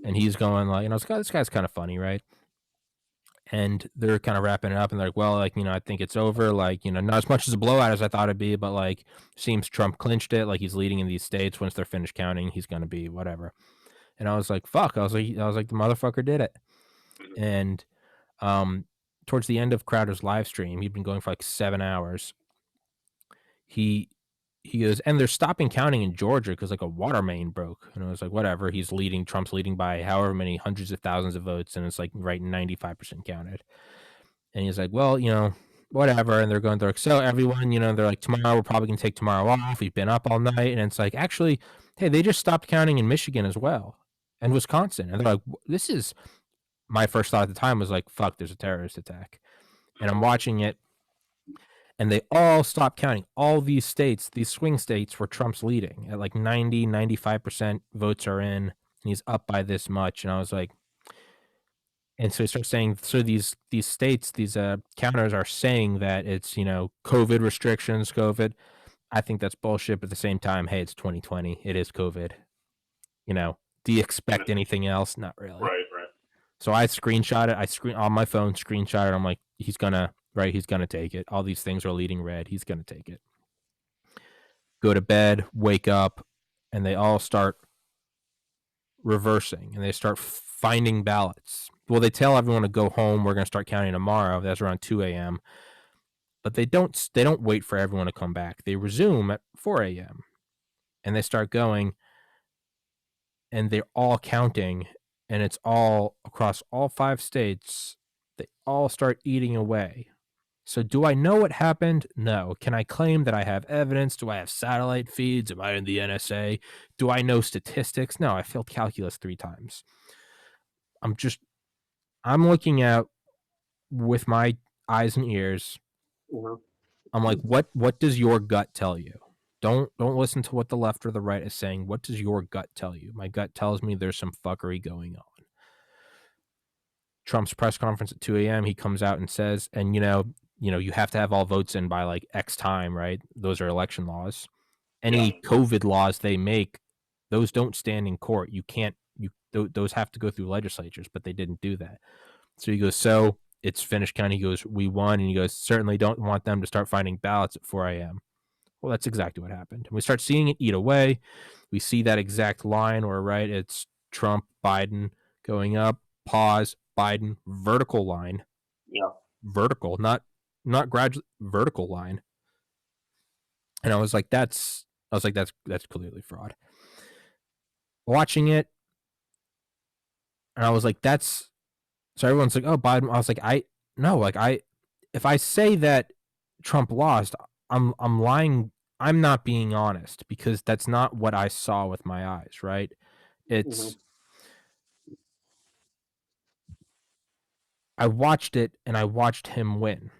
And he's going like, I was like, oh, this guy's kind of funny, right? And they're kind of wrapping it up and they're like, well, like, I think it's over. Like, not as much as a blowout as I thought it'd be, but like, seems Trump clinched it. Like, he's leading in these states. Once they're finished counting, he's going to be whatever. And I was like, fuck. I was like, the motherfucker did it. And um, towards the end of Crowder's live stream, he'd been going for like 7 hours. He he goes, and they're stopping counting in Georgia because like a water main broke. And I was like, whatever. He's leading. Trump's leading by however many hundreds of thousands of votes, and it's like right 95% counted. And he's like, well, whatever. And they're like, so everyone, they're like, tomorrow we're probably gonna take tomorrow off. We've been up all night, and it's like, actually, hey, they just stopped counting in Michigan as well, and Wisconsin. And they're like, this is my first thought at the time was like, fuck, there's a terrorist attack. And I'm watching it, and they all stop counting. All these states, these swing states where Trump's leading at like 95% votes are in, and he's up by this much. And I was like, and so he starts saying, so these states, these counters are saying that it's, COVID restrictions, COVID. I think that's bullshit. But at the same time, hey, it's 2020. It is COVID. Do you expect anything else? Not really. right. So I screenshot it. I screen on my phone, screenshot it. I'm like, he's gonna take it. All these things are leading red. He's gonna take it. Go to bed, wake up, and they all start reversing and they start finding ballots. Well, they tell everyone to go home. We're gonna start counting tomorrow. That's around 2 a.m. But they don't wait for everyone to come back. They resume at 4 a.m. and they start going, and they're all counting, and it's all across all 5 states. They all start eating away. So do I know what happened? No. Can I claim that I have evidence? Do I have satellite feeds? Am I in the NSA? Do I know statistics? No, I failed calculus 3 times. I'm looking at with my eyes and ears. Mm-hmm. I'm like, what does your gut tell you? Don't listen to what the left or the right is saying. What does your gut tell you? My gut tells me there's some fuckery going on. Trump's press conference at 2 a.m. He comes out and says, and you have to have all votes in by like X time, right? Those are election laws. Yeah. Any COVID laws they make, those don't stand in court. You can't. Those have to go through legislatures, but they didn't do that. So he goes, so it's finished counting. He goes, we won, and he goes, certainly don't want them to start finding ballots at 4 a.m. Well, that's exactly what happened. And we start seeing it eat away. We see that exact line where, right, it's Trump, Biden going up, pause, Biden, vertical line. Yeah. Vertical, not gradual, vertical line. And I was like, that's clearly fraud. Watching it, and I was like, that's so everyone's like, oh, Biden. I was like, if I say that Trump lost, I'm lying. I'm not being honest because that's not what I saw with my eyes, right? Mm-hmm. It's I watched it and I watched him win.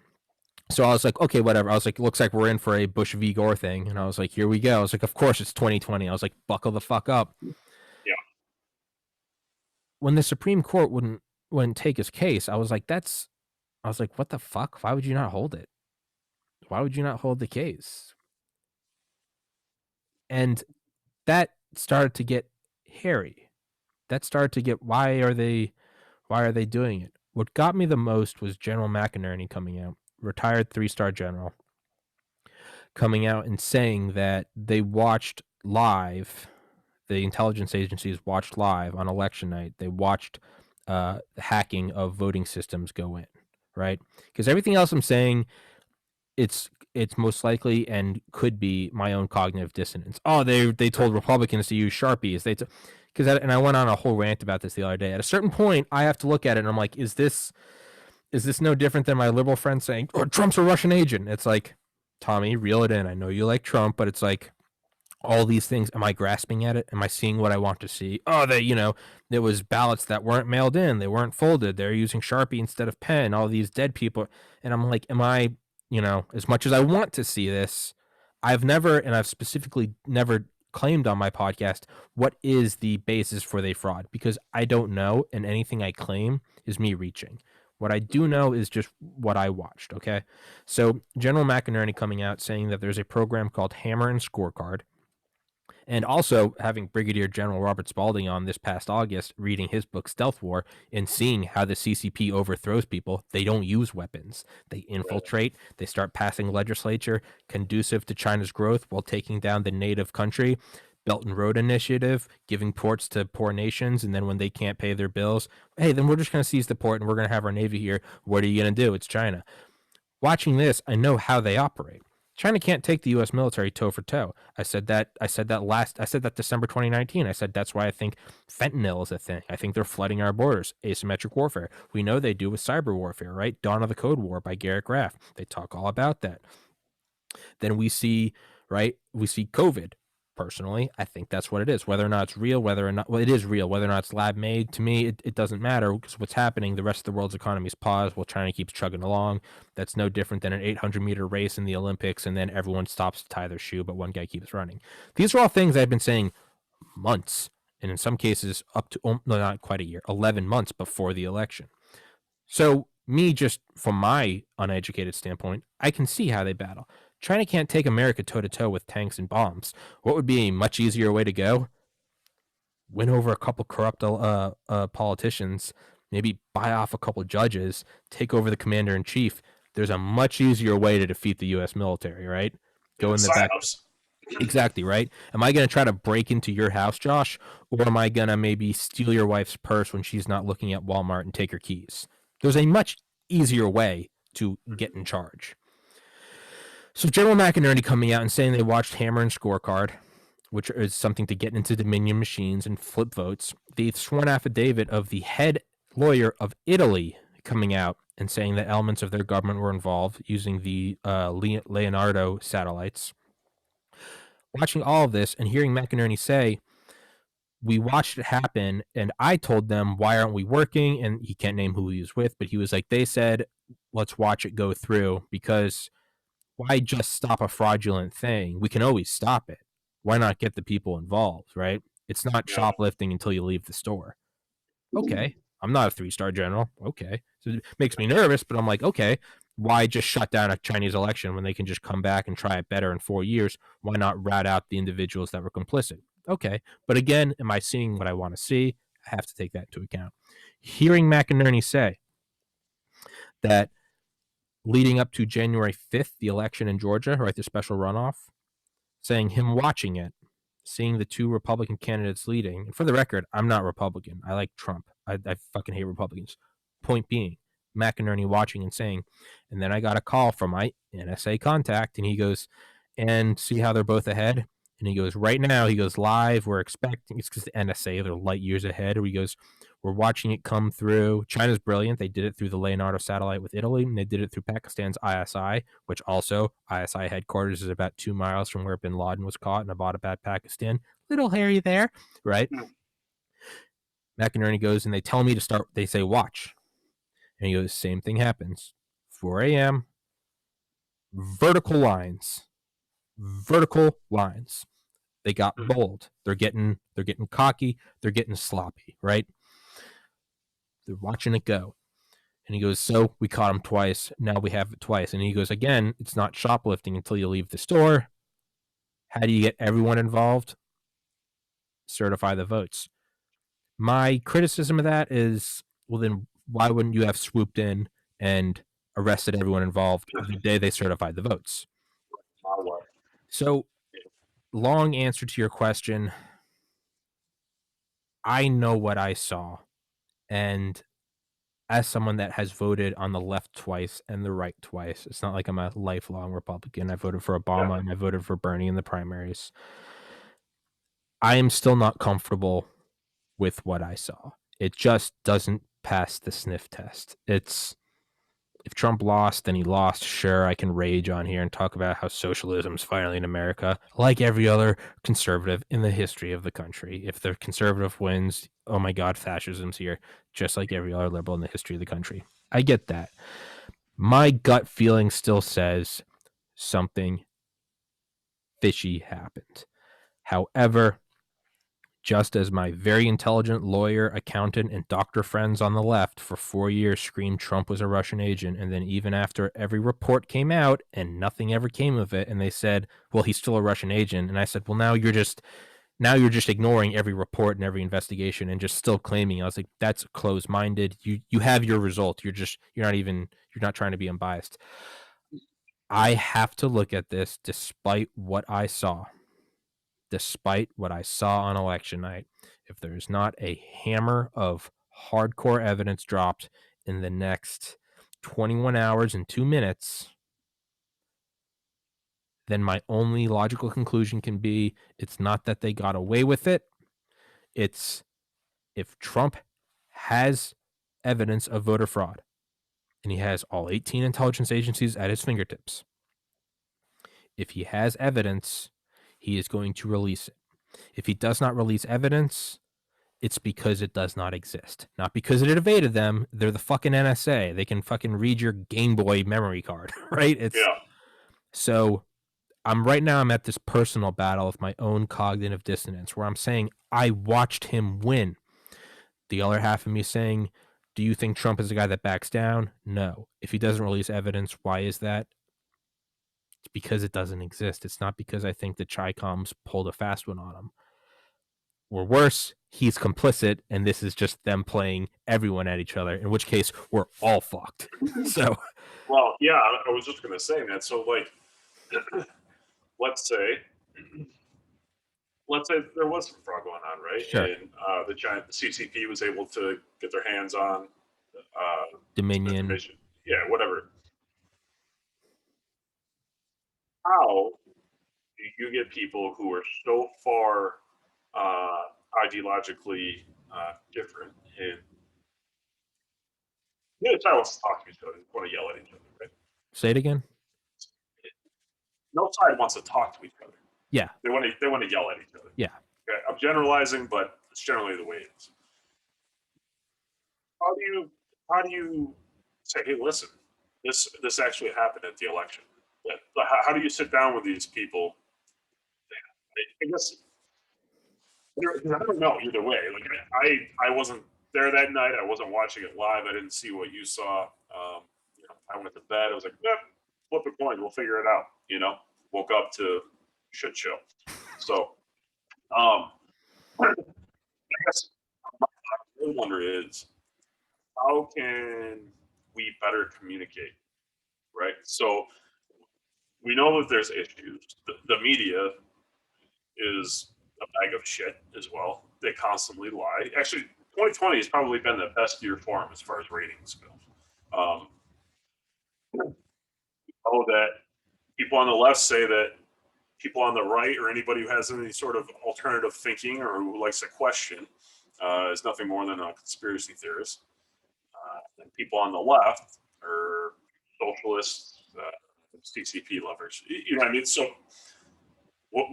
So I was like, okay, whatever. I was like, looks like we're in for a Bush v. Gore thing. And I was like, here we go. I was like, of course it's 2020. I was like, buckle the fuck up. Yeah. When the Supreme Court wouldn't take his case, I was like, what the fuck? Why would you not hold it? Why would you not hold the case? And that started to get hairy. that started to get, why are they doing it? What got me the most was General McInerney coming out, retired 3-star general, coming out and saying that they watched live, the intelligence agencies watched live on election night. They watched the hacking of voting systems go in, right? Because everything else I'm saying, it's most likely and could be my own cognitive dissonance. Oh, they told Republicans to use Sharpies. Because and I went on a whole rant about this the other day. At a certain point, I have to look at it and I'm like, is this no different than my liberal friend saying, "Oh, Trump's a Russian agent"? It's like, Tommy, reel it in. I know you like Trump, but it's like, all these things, am I grasping at it? Am I seeing what I want to see? Oh, there was ballots that weren't mailed in, they weren't folded, they're using Sharpie instead of pen, all these dead people. And I'm like, am I, as much as I want to see this, I've specifically never claimed on my podcast what is the basis for the fraud, because I don't know, and anything I claim is me reaching. What I do know is just what I watched, okay? So General McInerney coming out saying that there's a program called Hammer and Scorecard, and also having Brigadier General Robert Spalding on this past August, reading his book Stealth War and seeing how the CCP overthrows people. They don't use weapons. They infiltrate. They start passing legislature conducive to China's growth while taking down the native country. Belt and Road Initiative, giving ports to poor nations, and then when they can't pay their bills, hey, then we're just going to seize the port and we're going to have our Navy here. What are you going to do? It's China. Watching this, I know how they operate. China can't take the U.S. military toe for toe. I said that December 2019. I said that's why I think fentanyl is a thing. I think they're flooding our borders. Asymmetric warfare. We know they do with cyber warfare, right? Dawn of the Code War by Garrett Graff. They talk all about that. Then we see COVID. Personally, I think that's what it is. Whether or not it's real, it is real. Whether or not it's lab made, to me, it doesn't matter, because what's happening, the rest of the world's economy is paused while China keeps chugging along. That's no different than an 800-meter race in the Olympics, and then everyone stops to tie their shoe, but one guy keeps running. These are all things I've been saying months, and in some cases up to, not quite a year, 11 months before the election. So me, just from my uneducated standpoint, I can see how they battle. China can't take America toe-to-toe with tanks and bombs. What would be a much easier way to go? Win over a couple corrupt politicians, maybe buy off a couple judges, take over the commander-in-chief. There's a much easier way to defeat the U.S. military, right? Go in the back. Exactly, right? Am I going to try to break into your house, Josh? Or am I going to maybe steal your wife's purse when she's not looking at Walmart and take her keys? There's a much easier way to get in charge. So General McInerney coming out and saying they watched Hammer and Scorecard, which is something to get into Dominion machines and flip votes. The sworn affidavit of the head lawyer of Italy coming out and saying that elements of their government were involved using the Leonardo satellites. Watching all of this and hearing McInerney say, we watched it happen, and I told them, why aren't we working? And he can't name who he was with, but he was like, they said, let's watch it go through, because why just stop a fraudulent thing? We can always stop it. Why not get the people involved, right? It's not shoplifting until you leave the store. Okay. I'm not a 3-star general. Okay. So it makes me nervous, but I'm like, okay, why just shut down a Chinese election when they can just come back and try it better in 4 years? Why not rat out the individuals that were complicit? Okay. But again, am I seeing what I want to see? I have to take that into account. Hearing McInerney say that leading up to January 5th, the election in Georgia, right, the special runoff, saying him watching it, seeing the two Republican candidates leading. And for the record, I'm not Republican. I like Trump. I fucking hate Republicans. Point being, McInerney watching and saying, and then I got a call from my NSA contact, and he goes, and see how they're both ahead? And he goes, right now, he goes, live, we're expecting, it's because the NSA, they're light years ahead. Or he goes, we're watching it come through. China's brilliant. They did it through the Leonardo satellite with Italy, and they did it through Pakistan's ISI, which also, ISI headquarters is about 2 miles from where bin Laden was caught in Abbottabad, Pakistan. Little hairy there, right? McInerney goes, and they tell me to start, they say, watch. And he goes, same thing happens. 4 a.m., vertical lines. They got bold. They're getting cocky. They're getting sloppy, right? They're watching it go. And he goes, so we caught him twice. Now we have it twice. And he goes, again, it's not shoplifting until you leave the store. How do you get everyone involved? Certify the votes. My criticism of that is, well, then why wouldn't you have swooped in and arrested everyone involved the day they certified the votes? Now what? So, long answer to your question, I know what I saw. And as someone that has voted on the left twice and the right twice, it's not like I'm a lifelong Republican. I voted for Yeah. Obama and I voted for Bernie in the primaries. I am still not comfortable with what I saw. It just doesn't pass the sniff test. It's if Trump lost, then he lost. Sure, I can rage on here and talk about how socialism's finally in America, like every other conservative in the history of the country. If the conservative wins, oh my God, fascism's here, just like every other liberal in the history of the country. I get that. My gut feeling still says something fishy happened. However, just as my very intelligent lawyer, accountant, and doctor friends on the left for 4 years screamed Trump was a Russian agent, and then even after every report came out and nothing ever came of it, and they said, "Well, he's still a Russian agent," and I said, "Well, now you're just ignoring every report and every investigation and just still claiming." I was like, "That's closed-minded. You have your result. You're not trying to be unbiased." I have to look at this despite what I saw on election night, if there's not a hammer of hardcore evidence dropped in the next 21 hours and 2 minutes, then my only logical conclusion can be it's not that they got away with it. It's if Trump has evidence of voter fraud and he has all 18 intelligence agencies at his fingertips, if he has evidence, he is going to release it. If he does not release evidence, it's because it does not exist. Not because it evaded them. They're the fucking NSA. They can fucking read your Game Boy memory card, right? Yeah. So I'm at this personal battle with my own cognitive dissonance where I'm saying I watched him win. The other half of me saying, do you think Trump is a guy that backs down? No. If he doesn't release evidence, why is that? It's because it doesn't exist. It's not because I think the Chi-Coms pulled a fast one on him. Or worse, he's complicit, and this is just them playing everyone at each other, in which case we're all fucked. So, Well, yeah, I was just going to say that. So, like, let's say, let's say there was some fraud going on, right? sure. And the CCP was able to get their hands on some Dominion. information. Yeah, whatever. How do you get people who are so far ideologically different and neither side wants to talk to each other, want to yell at each other, right? Say it again. No side wants to talk to each other. Yeah. They want to yell at each other. Yeah. Okay, I'm generalizing, but it's generally the way it is. How do you say, hey, listen, this actually happened at the election? How do you sit down with these people? I guess I don't know either way. Like I wasn't there that night. I wasn't watching it live. I didn't see what you saw. I went to bed. I was like, flip a coin. We'll figure it out. Woke up to shit show. So I guess my wonder is how can we better communicate, right? So we know that there's issues. The media is a bag of shit as well. They constantly lie. Actually, 2020 has probably been the best year for them as far as ratings go. Um, that people on the left say that people on the right or anybody who has any sort of alternative thinking or who likes to question is nothing more than a conspiracy theorist. And people on the left are socialists, CCP lovers. You know what I mean? So, what,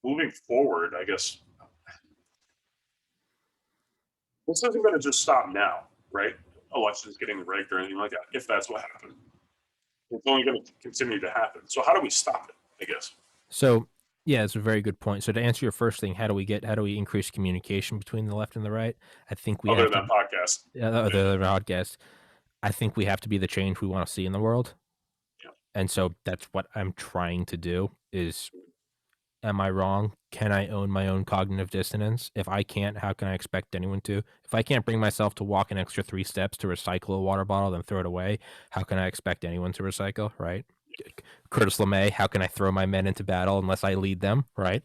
moving forward, I guess this isn't going to just stop now, right? Elections getting rigged or anything like that. If that's what happened, it's only going to continue to happen. So, how do we stop it? I guess. So, yeah, it's a very good point. So to answer your first thing, how do we increase communication between the left and the right? I think we Other have to than podcasts. the broadcast. I think we have to be the change we want to see in the world. Yeah. And so that's what I'm trying to do is am I wrong? Can I own my own cognitive dissonance? If I can't, how can I expect anyone to? If I can't bring myself to walk an extra 3 steps to recycle a water bottle, then throw it away, how can I expect anyone to recycle, right? Curtis LeMay, how can I throw my men into battle unless I lead them, right?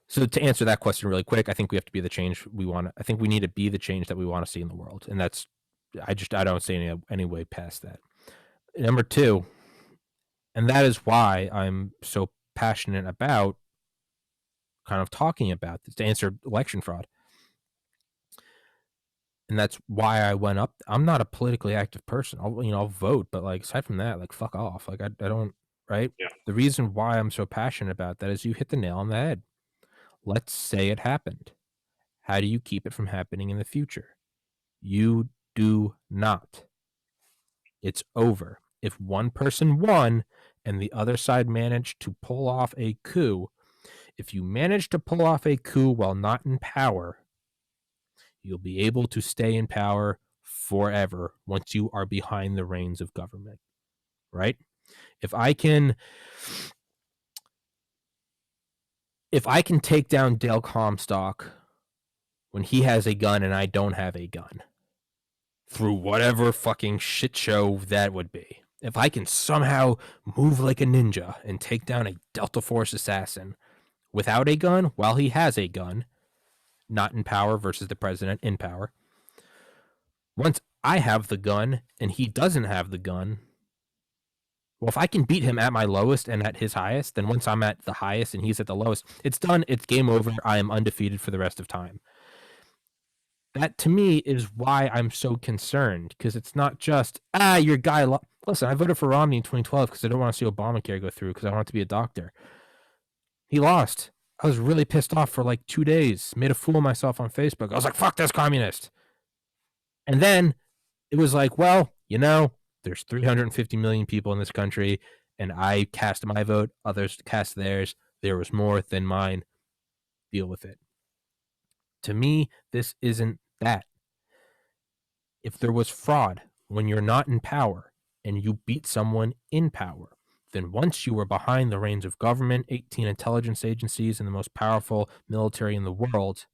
So to answer that question really quick, I think we have to be the change we want. I think we need to be the change that we want to see in the world, and that's I don't see any way past that. Number two, and that is why I'm so passionate about kind of talking about this to answer election fraud. And that's why I went up. I'm not a politically active person. I'll vote, but like aside from that, like fuck off. Like I don't, right? Yeah. The reason why I'm so passionate about that is you hit the nail on the head. Let's say it happened. How do you keep it from happening in the future? You do not. It's over. If one person won and the other side managed to pull off a coup, if you manage to pull off a coup while not in power, you'll be able to stay in power forever once you are behind the reins of government, right? If I can take down Dale Comstock when he has a gun and I don't have a gun, through whatever fucking shit show that would be, if I can somehow move like a ninja and take down a Delta Force assassin without a gun while he has a gun, not in power versus the president in power, once I have the gun and he doesn't have the gun, well, if I can beat him at my lowest and at his highest, then once I'm at the highest and he's at the lowest, it's done. It's game over. I am undefeated for the rest of time. That to me is why I'm so concerned, because it's not just, your guy. Listen, I voted for Romney in 2012 because I don't want to see Obamacare go through because I want to be a doctor. He lost. I was really pissed off for like 2 days, made a fool of myself on Facebook. I was like, fuck this communist. And then it was like, well, there's 350 million people in this country, and I cast my vote, others cast theirs. There was more than mine. Deal with it. To me, this isn't that. If there was fraud when you're not in power and you beat someone in power, then once you were behind the reins of government, 18 intelligence agencies, and the most powerful military in the world,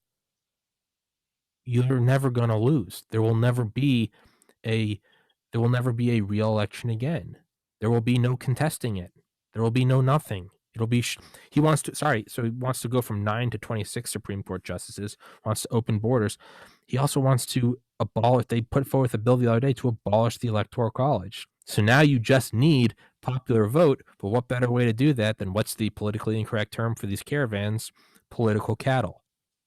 you're never going to lose. There will never be a real election again. There will be no contesting it. There will be no nothing. It'll be he wants to go from 9 to 26 Supreme Court justices, wants to open borders. He also wants to abolish, they put forth a bill the other day to abolish the Electoral College. So now you just need popular vote, but what better way to do that than, what's the politically incorrect term for these caravans? Political cattle.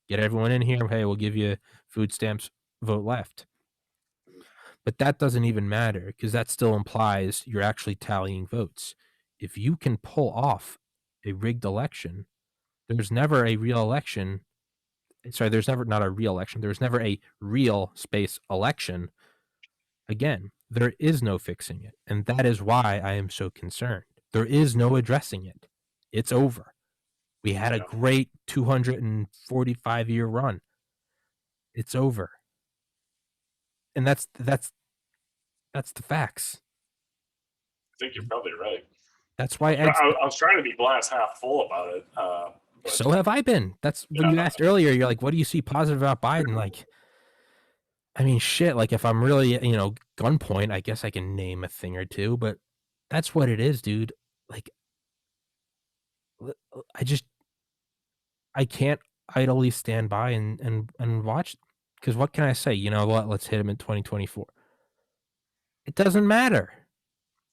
Get everyone in here, hey, we'll give you food stamps, vote left. But that doesn't even matter, because that still implies you're actually tallying votes. If you can pull off a rigged election, there's never a real election. Sorry, there's never not a real election. There's never a real space election. Again, there is no fixing it. And that is why I am so concerned. There is no addressing it. It's over. We had a great 245-year run. It's over. And that's the facts. I think you're probably right. That's why I was trying to be glass half full about it. So have I been. That's when you asked earlier, you're like, what do you see positive about Biden? Like, I mean, shit, like if I'm really, gunpoint, I guess I can name a thing or two, but that's what it is, dude. Like, I can't idly stand by and watch, because what can I say? You know what? Let's hit him in 2024. It doesn't matter.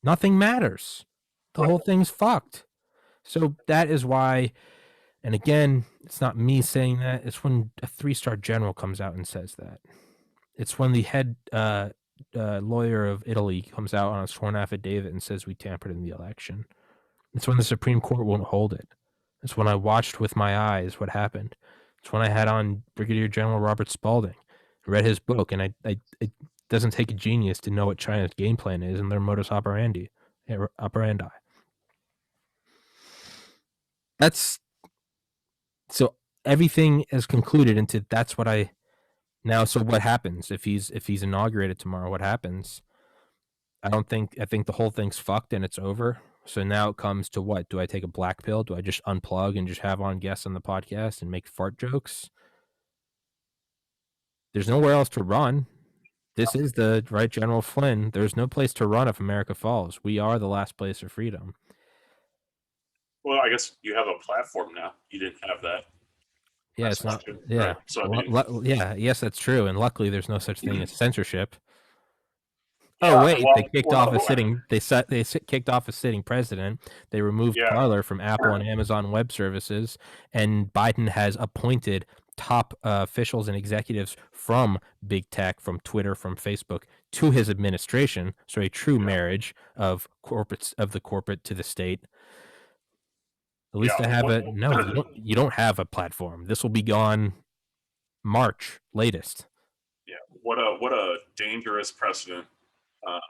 Nothing matters. The whole thing's fucked. So that is why, and again, it's not me saying that. It's when a 3-star general comes out and says that. It's when the head lawyer of Italy comes out on a sworn affidavit and says we tampered in the election. It's when the Supreme Court won't hold it. It's when I watched with my eyes what happened. It's when I had on Brigadier General Robert Spalding, read his book, and it doesn't take a genius to know what China's game plan is and their modus operandi. That's so everything is concluded into that's what I now. So what happens if he's inaugurated tomorrow? What happens? I think the whole thing's fucked and it's over. So now it comes to what? Do I take a black pill? Do I just unplug and just have on guests on the podcast and make fart jokes? There's nowhere else to run. This is the right General Flynn. There's no place to run if America falls. We are the last place of freedom. Well, I guess you have a platform now. You didn't have that. Yeah, it's not. Option, Yeah, right? So I mean, yeah, yes, that's true. And luckily, there's no such thing as censorship. Oh yeah. wait, they kicked off a Well, sitting. They kicked off a sitting president. They removed yeah, Parler from Apple and Amazon Web Services, and Biden has appointed top officials and executives from big tech, from Twitter, from Facebook to his administration. So a true marriage of the corporate to the state. At least yeah. I have a no. You don't have a platform. This will be gone March latest. Yeah, what a dangerous precedent uh,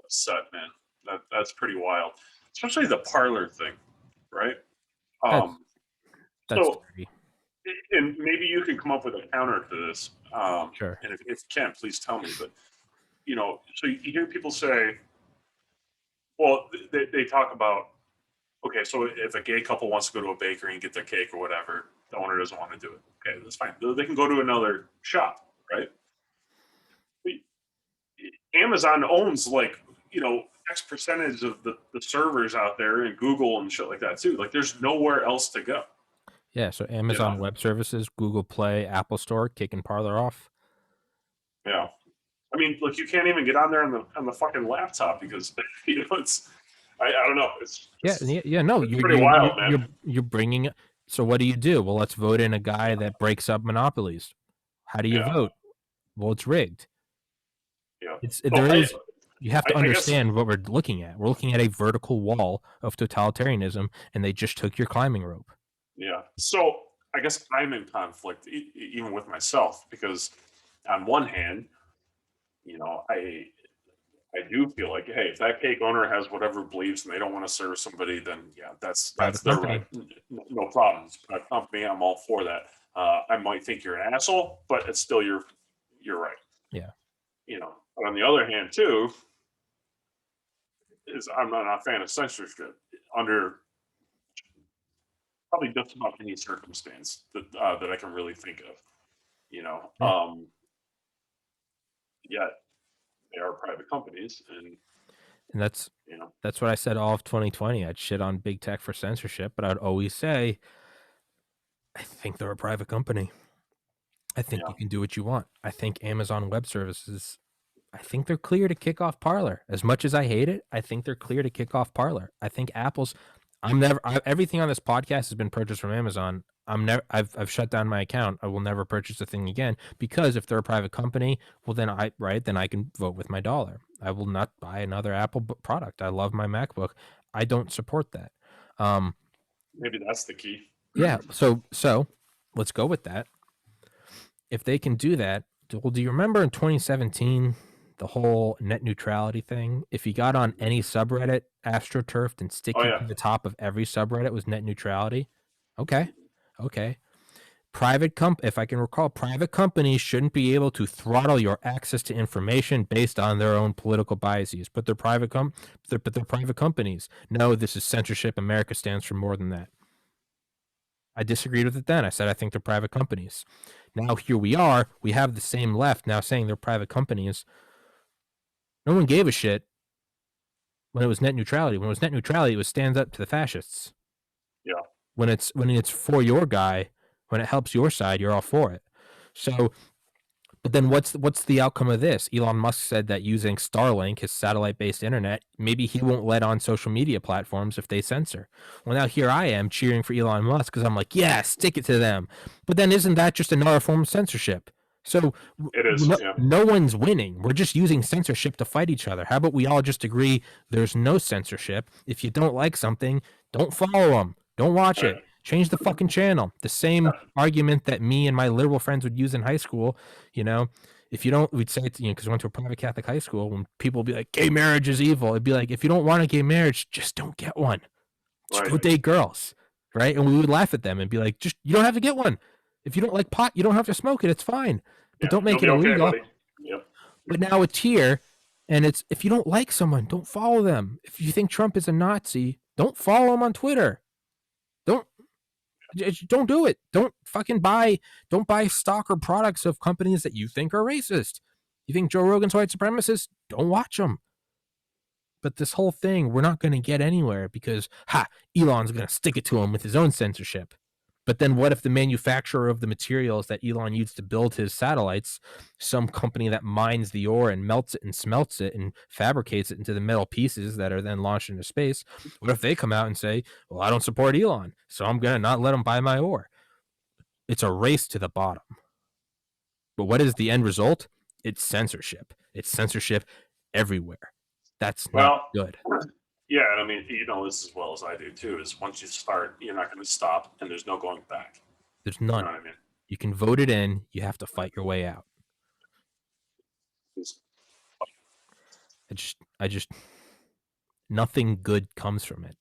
set, man. That's pretty wild, especially the parlor thing, right? That's Um, that's so, dirty. and maybe you can come up with a counter to this. Sure. And if you can, please tell me. But so you hear people say, well, they talk about, okay, so if a gay couple wants to go to a bakery and get their cake or whatever, the owner doesn't want to do it. Okay, that's fine. They can go to another shop, right? Amazon owns X percentage of the servers out there and Google and shit like that too. Like there's nowhere else to go. Yeah, so Amazon Web Services, Google Play, Apple Store, kicking Parler off. Yeah. I mean, look, you can't even get on there on the fucking laptop because it's I don't know. No, it's pretty wild, man. You're bringing. So what do? Well, let's vote in a guy that breaks up monopolies. How do you vote? Well, it's rigged. Yeah. You have to understand what we're looking at. We're looking at a vertical wall of totalitarianism, and they just took your climbing rope. Yeah. So I guess I'm in conflict even with myself because on one hand, I do feel like, hey, if that cake owner has whatever beliefs and they don't want to serve somebody, then yeah, that's their right. No problems. Private company, I'm all for that. I might think you're an asshole, but it's still you're right. Yeah. But on the other hand, too, is I'm not a fan of censorship under probably just about any circumstance that I can really think of. Yet they are private companies, and that's what I said all of 2020. I'd shit on big tech for censorship, but I'd always say, I think they're a private company. I think you can do what you want. I think Amazon Web Services, I think they're clear to kick off Parler. As much as I hate it, I think they're clear to kick off Parler. I think Apple's. Everything on this podcast has been purchased from Amazon. I've shut down my account. I will never purchase a thing again because if they're a private company, well then I can vote with my dollar. I will not buy another Apple product. I love my MacBook. I don't support that. Maybe that's the key. Yeah. So let's go with that. If they can do that, well, do you remember in 2017 the whole net neutrality thing? If you got on any subreddit, astroturfed, and sticking to the top of every subreddit was net neutrality. Okay. If I can recall, private companies shouldn't be able to throttle your access to information based on their own political biases. But they're private companies. No, this is censorship. America stands for more than that. I disagreed with it then. I said I think they're private companies. Now here we are. We have the same left now saying they're private companies. No one gave a shit when it was net neutrality. When it was net neutrality, it was stands up to the fascists. Yeah. When it's for your guy, when it helps your side, you're all for it. So, but then what's the outcome of this? Elon Musk said that using Starlink, his satellite-based internet, maybe he won't let on social media platforms if they censor. Well, now here I am cheering for Elon Musk because I'm like, yeah, stick it to them. But then isn't that just another form of censorship? So it is. No one's winning. We're just using censorship to fight each other. How about we all just agree there's no censorship? If you don't like something, don't follow them. Don't watch it. Change the fucking channel. The same argument that me and my liberal friends would use in high school. If you don't, we'd say it, because I went to a private Catholic high school, when people would be like, gay marriage is evil. It'd be like, if you don't want a gay marriage, just don't get one. Just go date girls. Right. And we would laugh at them and be like, you don't have to get one. If you don't like pot, you don't have to smoke it. It's fine. But don't make it illegal. Yep. But now it's here. And it's, if you don't like someone, don't follow them. If you think Trump is a Nazi, don't follow him on Twitter. Don't do it. Don't buy stock or products of companies that you think are racist. You think Joe Rogan's white supremacist? Don't watch them. But this whole thing, we're not going to get anywhere because, Elon's going to stick it to him with his own censorship. But then what if the manufacturer of the materials that Elon used to build his satellites, some company that mines the ore and melts it and smelts it and fabricates it into the metal pieces that are then launched into space, what if they come out and say, well, I don't support Elon, so I'm going to not let him buy my ore? It's a race to the bottom. But what is the end result? It's censorship. It's censorship everywhere. That's not Well, good. yeah, I mean, you know this as well as I do too. Is once you start, you're not going to stop, and there's no going back. There's You none. know what I mean? You can vote it in. You have to fight your way out. It's- I just, nothing good comes from it.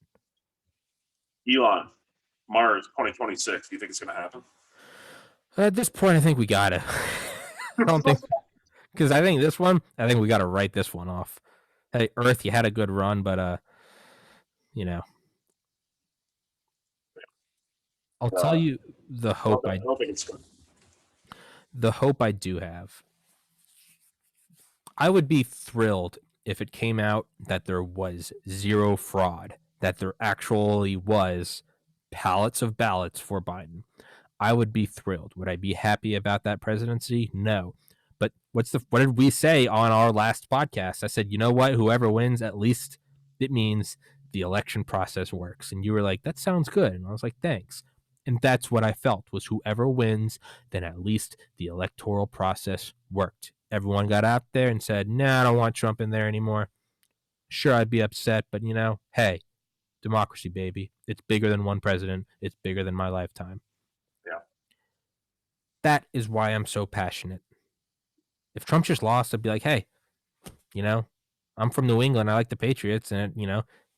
Elon, Mars 2026. Do you think it's going to happen? At this point, I think we gotta. I don't think, because I think we gotta write this one off. Hey, Earth, you had a good run, but you know, I'll tell you the hope I don't think it's good. the hope I do have. I would be thrilled if it came out that there was zero fraud, that there actually was pallets of ballots for Biden. I would be thrilled. Would I be happy about that presidency? No. But what did we say on our last podcast? I said, you know what? Whoever wins, at least it means the election process works. And you were like, that sounds good. And I was like, thanks. And that's what I felt, was whoever wins, then at least the electoral process worked. Everyone got out there and said, nah, I don't want Trump in there anymore. Sure, I'd be upset, but hey, democracy, baby. It's bigger than one president. It's bigger than my lifetime. Yeah. That is why I'm so passionate. If Trump just lost, I'd be like, hey, I'm from New England. I like the Patriots, and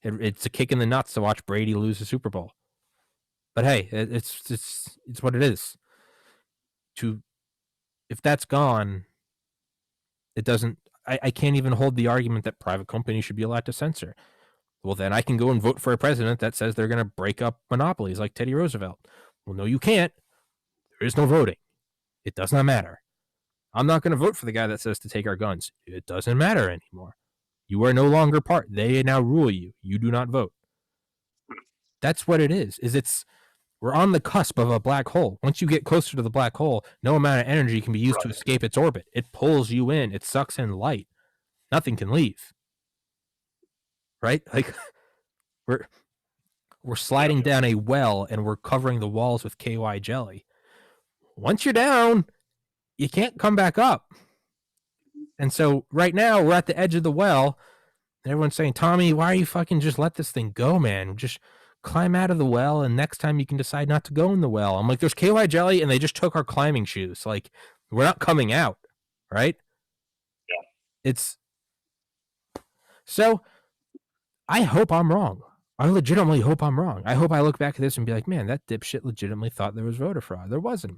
it's a kick in the nuts to watch Brady lose the Super Bowl. But hey, it's what it is. If that's gone, it doesn't. I can't even hold the argument that private companies should be allowed to censor. Well, then I can go and vote for a president that says they're going to break up monopolies like Teddy Roosevelt. Well, no, you can't. There is no voting. It does not matter. I'm not going to vote for the guy that says to take our guns. It doesn't matter anymore. You are no longer part. They now rule you. You do not vote. That's what it is. We're on the cusp of a black hole. Once you get closer to the black hole, no amount of energy can be used to escape its orbit. It pulls you in. It sucks in light. Nothing can leave. Right? Like we're sliding down a well and we're covering the walls with KY jelly. Once you're down, you can't come back up. And so right now we're at the edge of the well. And everyone's saying, Tommy, why are you fucking just let this thing go, man? Just climb out of the well, and next time you can decide not to go in the well. I'm like, there's KY jelly, and they just took our climbing shoes. Like, we're not coming out, right? Yeah. So I hope I'm wrong. I legitimately hope I'm wrong. I hope I look back at this and be like, man, that dipshit legitimately thought there was voter fraud. There wasn't.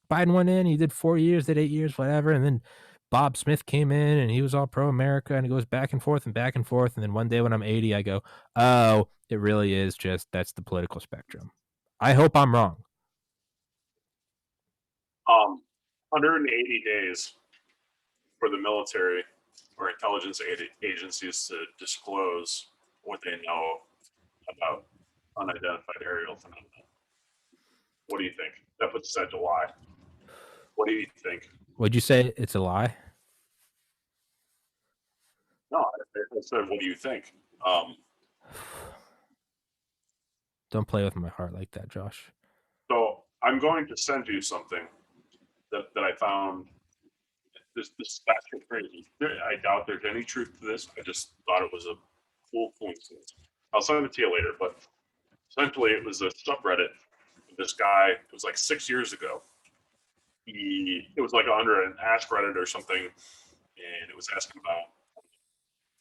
Biden went in, he did 4 years, did 8 years, whatever, and then Bob Smith came in and he was all pro-America, and it goes back and forth and back and forth. And then one day when I'm 80, I go, oh, it really is just, that's the political spectrum. I hope I'm wrong. 180 days for the military or intelligence agencies to disclose what they know about unidentified aerial phenomena. What do you think? That puts us at July. What do you think? Would you say it's a lie? No, I said, what do you think? Don't play with my heart like that, Josh. So I'm going to send you something that I found. This that's crazy. I doubt there's any truth to this. I just thought it was a cool coincidence. I'll send it to you later, but essentially it was a subreddit. This guy, it was like 6 years ago. It was like under an Ask Reddit or something, and it was asking about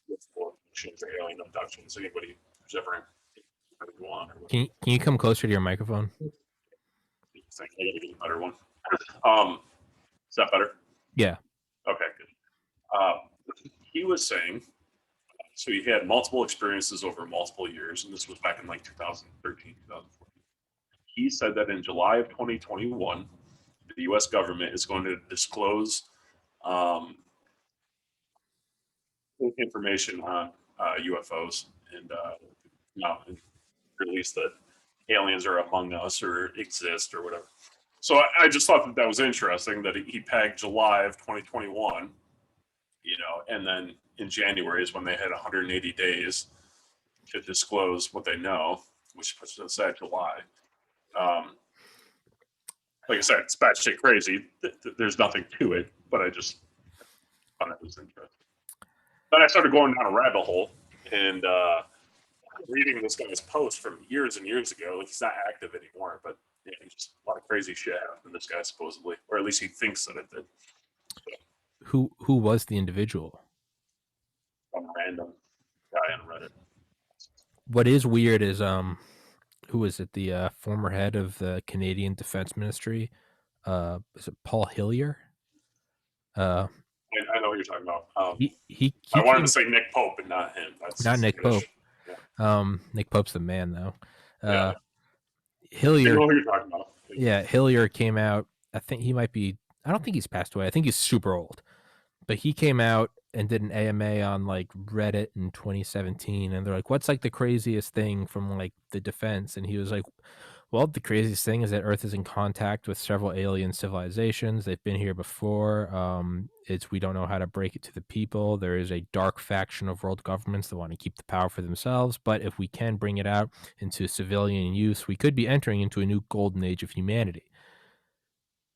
abductions or alien abductions. Anybody who's ever go on. Can you come closer to your microphone? I think I gotta get a better one. Is that better? Yeah. Okay, good. he was saying, so he had multiple experiences over multiple years, and this was back in like 2013, 2014. He said that in July of 2021, the U.S. government is going to disclose um, information on UFOs and release that aliens are among us or exist or whatever. So I just thought that was interesting that he pegged July of 2021, and then in January is when they had 180 days to disclose what they know, which puts us at July. Like I said, it's batshit crazy. There's nothing to it, but I just thought it was interesting. Then I started going down a rabbit hole and reading this guy's post from years and years ago. Like, he's not active anymore, but just a lot of crazy shit happened to this guy supposedly, or at least he thinks that it did. Who was the individual? Some random guy on Reddit. What is weird is who is it? The former head of the Canadian Defense Ministry. Is it Paul Hillier? I know what you're talking about. He I wanted to say Nick Pope, but not him. That's not Nick Pope. Yeah. Nick Pope's the man, though. Yeah. Hillier. I know who you're talking about. Yeah, Hillier came out. I think he might be. I don't think he's passed away. I think he's super old. But he came out and did an AMA on like Reddit in 2017, and they're like, "What's like the craziest thing from like the defense?" And he was like, "Well, the craziest thing is that Earth is in contact with several alien civilizations. They've been here before. We don't know how to break it to the people. There is a dark faction of world governments that want to keep the power for themselves. But if we can bring it out into civilian use, we could be entering into a new golden age of humanity."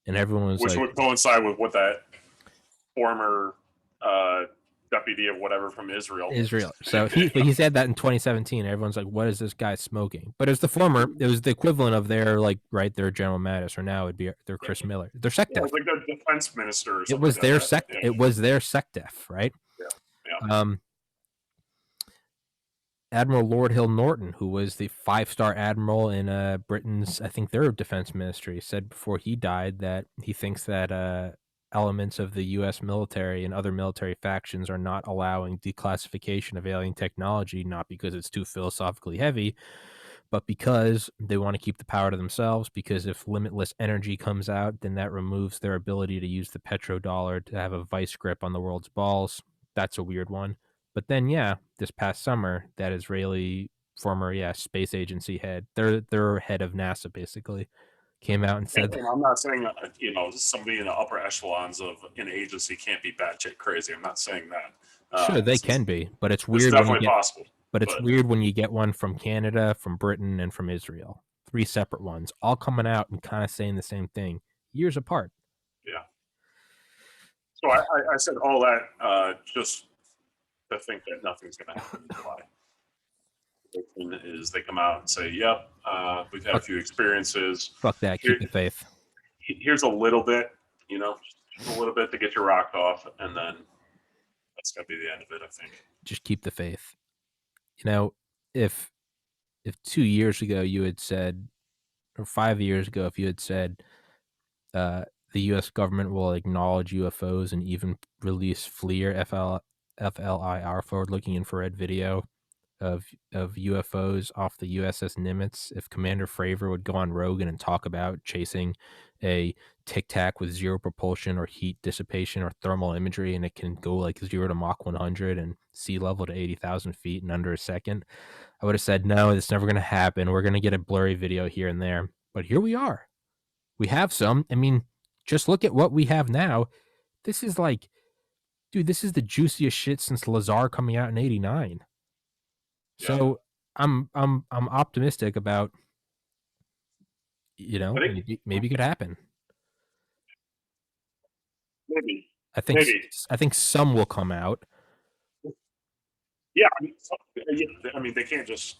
And everyone was which would coincide with what that former deputy of whatever from Israel. So he said that in 2017. Everyone's like, "What is this guy smoking?" But it was the equivalent of their their General Mattis, or now it'd be their Chris Miller, their SecDef. Yeah, it was like the defense minister. It was their It was their SecDef, right? Yeah. Admiral Lord Hill Norton, who was the 5-star admiral in Britain's, I think their defense ministry, said before he died that he thinks that elements of the U.S. military and other military factions are not allowing declassification of alien technology, not because it's too philosophically heavy, but because they want to keep the power to themselves, because if limitless energy comes out, then that removes their ability to use the petrodollar to have a vice grip on the world's balls. That's a weird one. But then, this past summer, that Israeli former, space agency head, their head of NASA, basically, came out and said, and I'm not saying somebody in the upper echelons of an agency can't be batshit crazy. I'm not saying that. Sure, they can be, but it's weird. It's definitely possible. But it's weird when you get one from Canada, from Britain, and from Israel. 3 separate ones, all coming out and kind of saying the same thing, years apart. Yeah. So I said all that just to think that nothing's going to happen in July. Is they come out and say, "Yep, we've had a few experiences." Fuck that. Keep the faith. Here's a little bit, just a little bit to get your rock off, and then that's gonna be the end of it, I think. Just keep the faith. If 2 years ago you had said, or 5 years ago, if you had said, the U.S. government will acknowledge UFOs and even release FLIR, forward-looking infrared video of UFOs off the USS Nimitz, if Commander Fravor would go on Rogan and talk about chasing a Tic Tac with zero propulsion or heat dissipation or thermal imagery, and it can go like 0 to Mach 100 and sea level to 80,000 feet in under a second, I would have said, no, it's never going to happen. We're going to get a blurry video here and there. But here we are. We have some. I mean, just look at what we have now. This is like, dude, this is the juiciest shit since Lazar coming out in '89. Yeah. So I'm optimistic about, maybe it could happen. Maybe. I think some will come out. Yeah, I mean, they can't just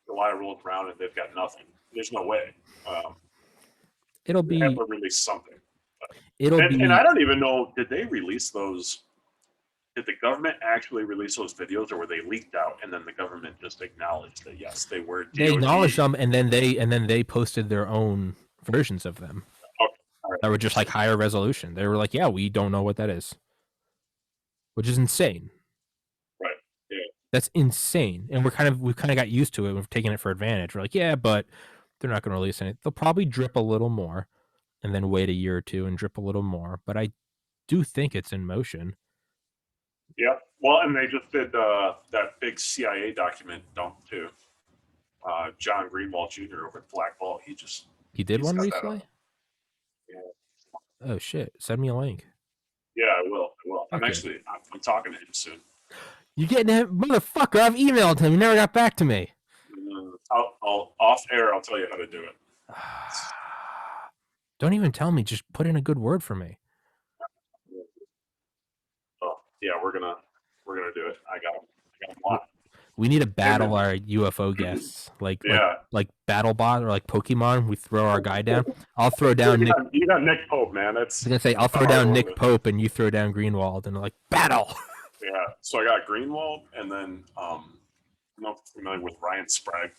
rely rolling around and they've got nothing. There's no way. It'll be. They have to release something. And I don't even know. Did they release those? Did the government actually release those videos, or were they leaked out and then the government just acknowledged that yes, they were? DOD? They acknowledged them, and then they posted their own versions of them. Okay. All right. That were just like higher resolution. They were like, yeah, we don't know what that is, which is insane. That's insane. And we've kind of got used to it. We've taken it for advantage. We're like, yeah, but they're not going to release anything. They'll probably drip a little more and then wait a year or two and drip a little more. But I do think it's in motion. Yeah. Well, and they just did that big CIA document dump too. John Greenwald Jr. over at Black Ball. He did He's one got that recently? up. Yeah. Oh, shit. Send me a link. Yeah, I will. I will. Okay. I'm talking to him soon. You getting him? Motherfucker, I've emailed him. He never got back to me. I'll off air. I'll tell you how to do it. Don't even tell me. Just put in a good word for me. Oh yeah, we're gonna do it. I got him a lot. We need to battle our UFO guests, like BattleBot or like Pokemon. We throw our guy down. I'll throw down Nick. You got Nick Pope, man. I was gonna say I'll throw down Nick Pope and you throw down Greenwald, and like battle. Yeah. So I got Greenwald, and then I'm not familiar with Ryan Sprague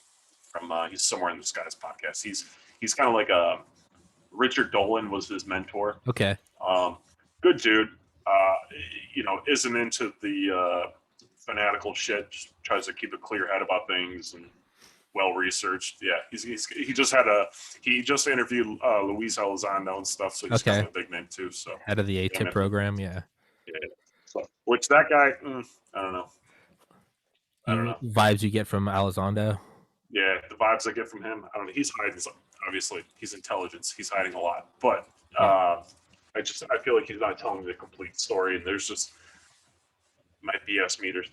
from he's somewhere in this guy's podcast. He's kind of like a Richard Dolan was his mentor. Okay. Good dude. Isn't into the fanatical shit. Just tries to keep a clear head about things and well researched. Yeah, he just interviewed Luis Elizondo and stuff, so he's kind of a big name too. So head of the ATIP program, yeah. So, which that guy, I don't know. Vibes you get from Elizondo. Yeah, the vibes I get from him, I don't know. He's hiding. Obviously, he's intelligence. He's hiding a lot, but I feel like he's not telling the complete story, and there's just my BS meter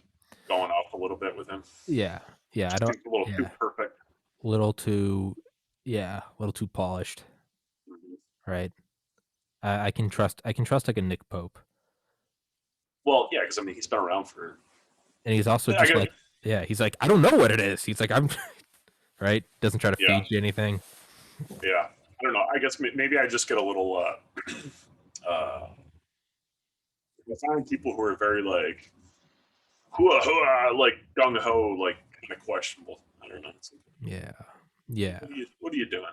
going off a little bit with him. Yeah. I don't. A little too perfect. Little too polished. Mm-hmm. Right. I can trust like a Nick Pope. Well, yeah, because he's been around for. And he's also just like, he's like, I don't know what it is. He's like, I'm right. Doesn't try to feed you anything. Yeah, I don't know. I guess maybe I just get a little. I find people who are very like, like gung ho, like kind of questionable. I don't know. Yeah. What are you doing?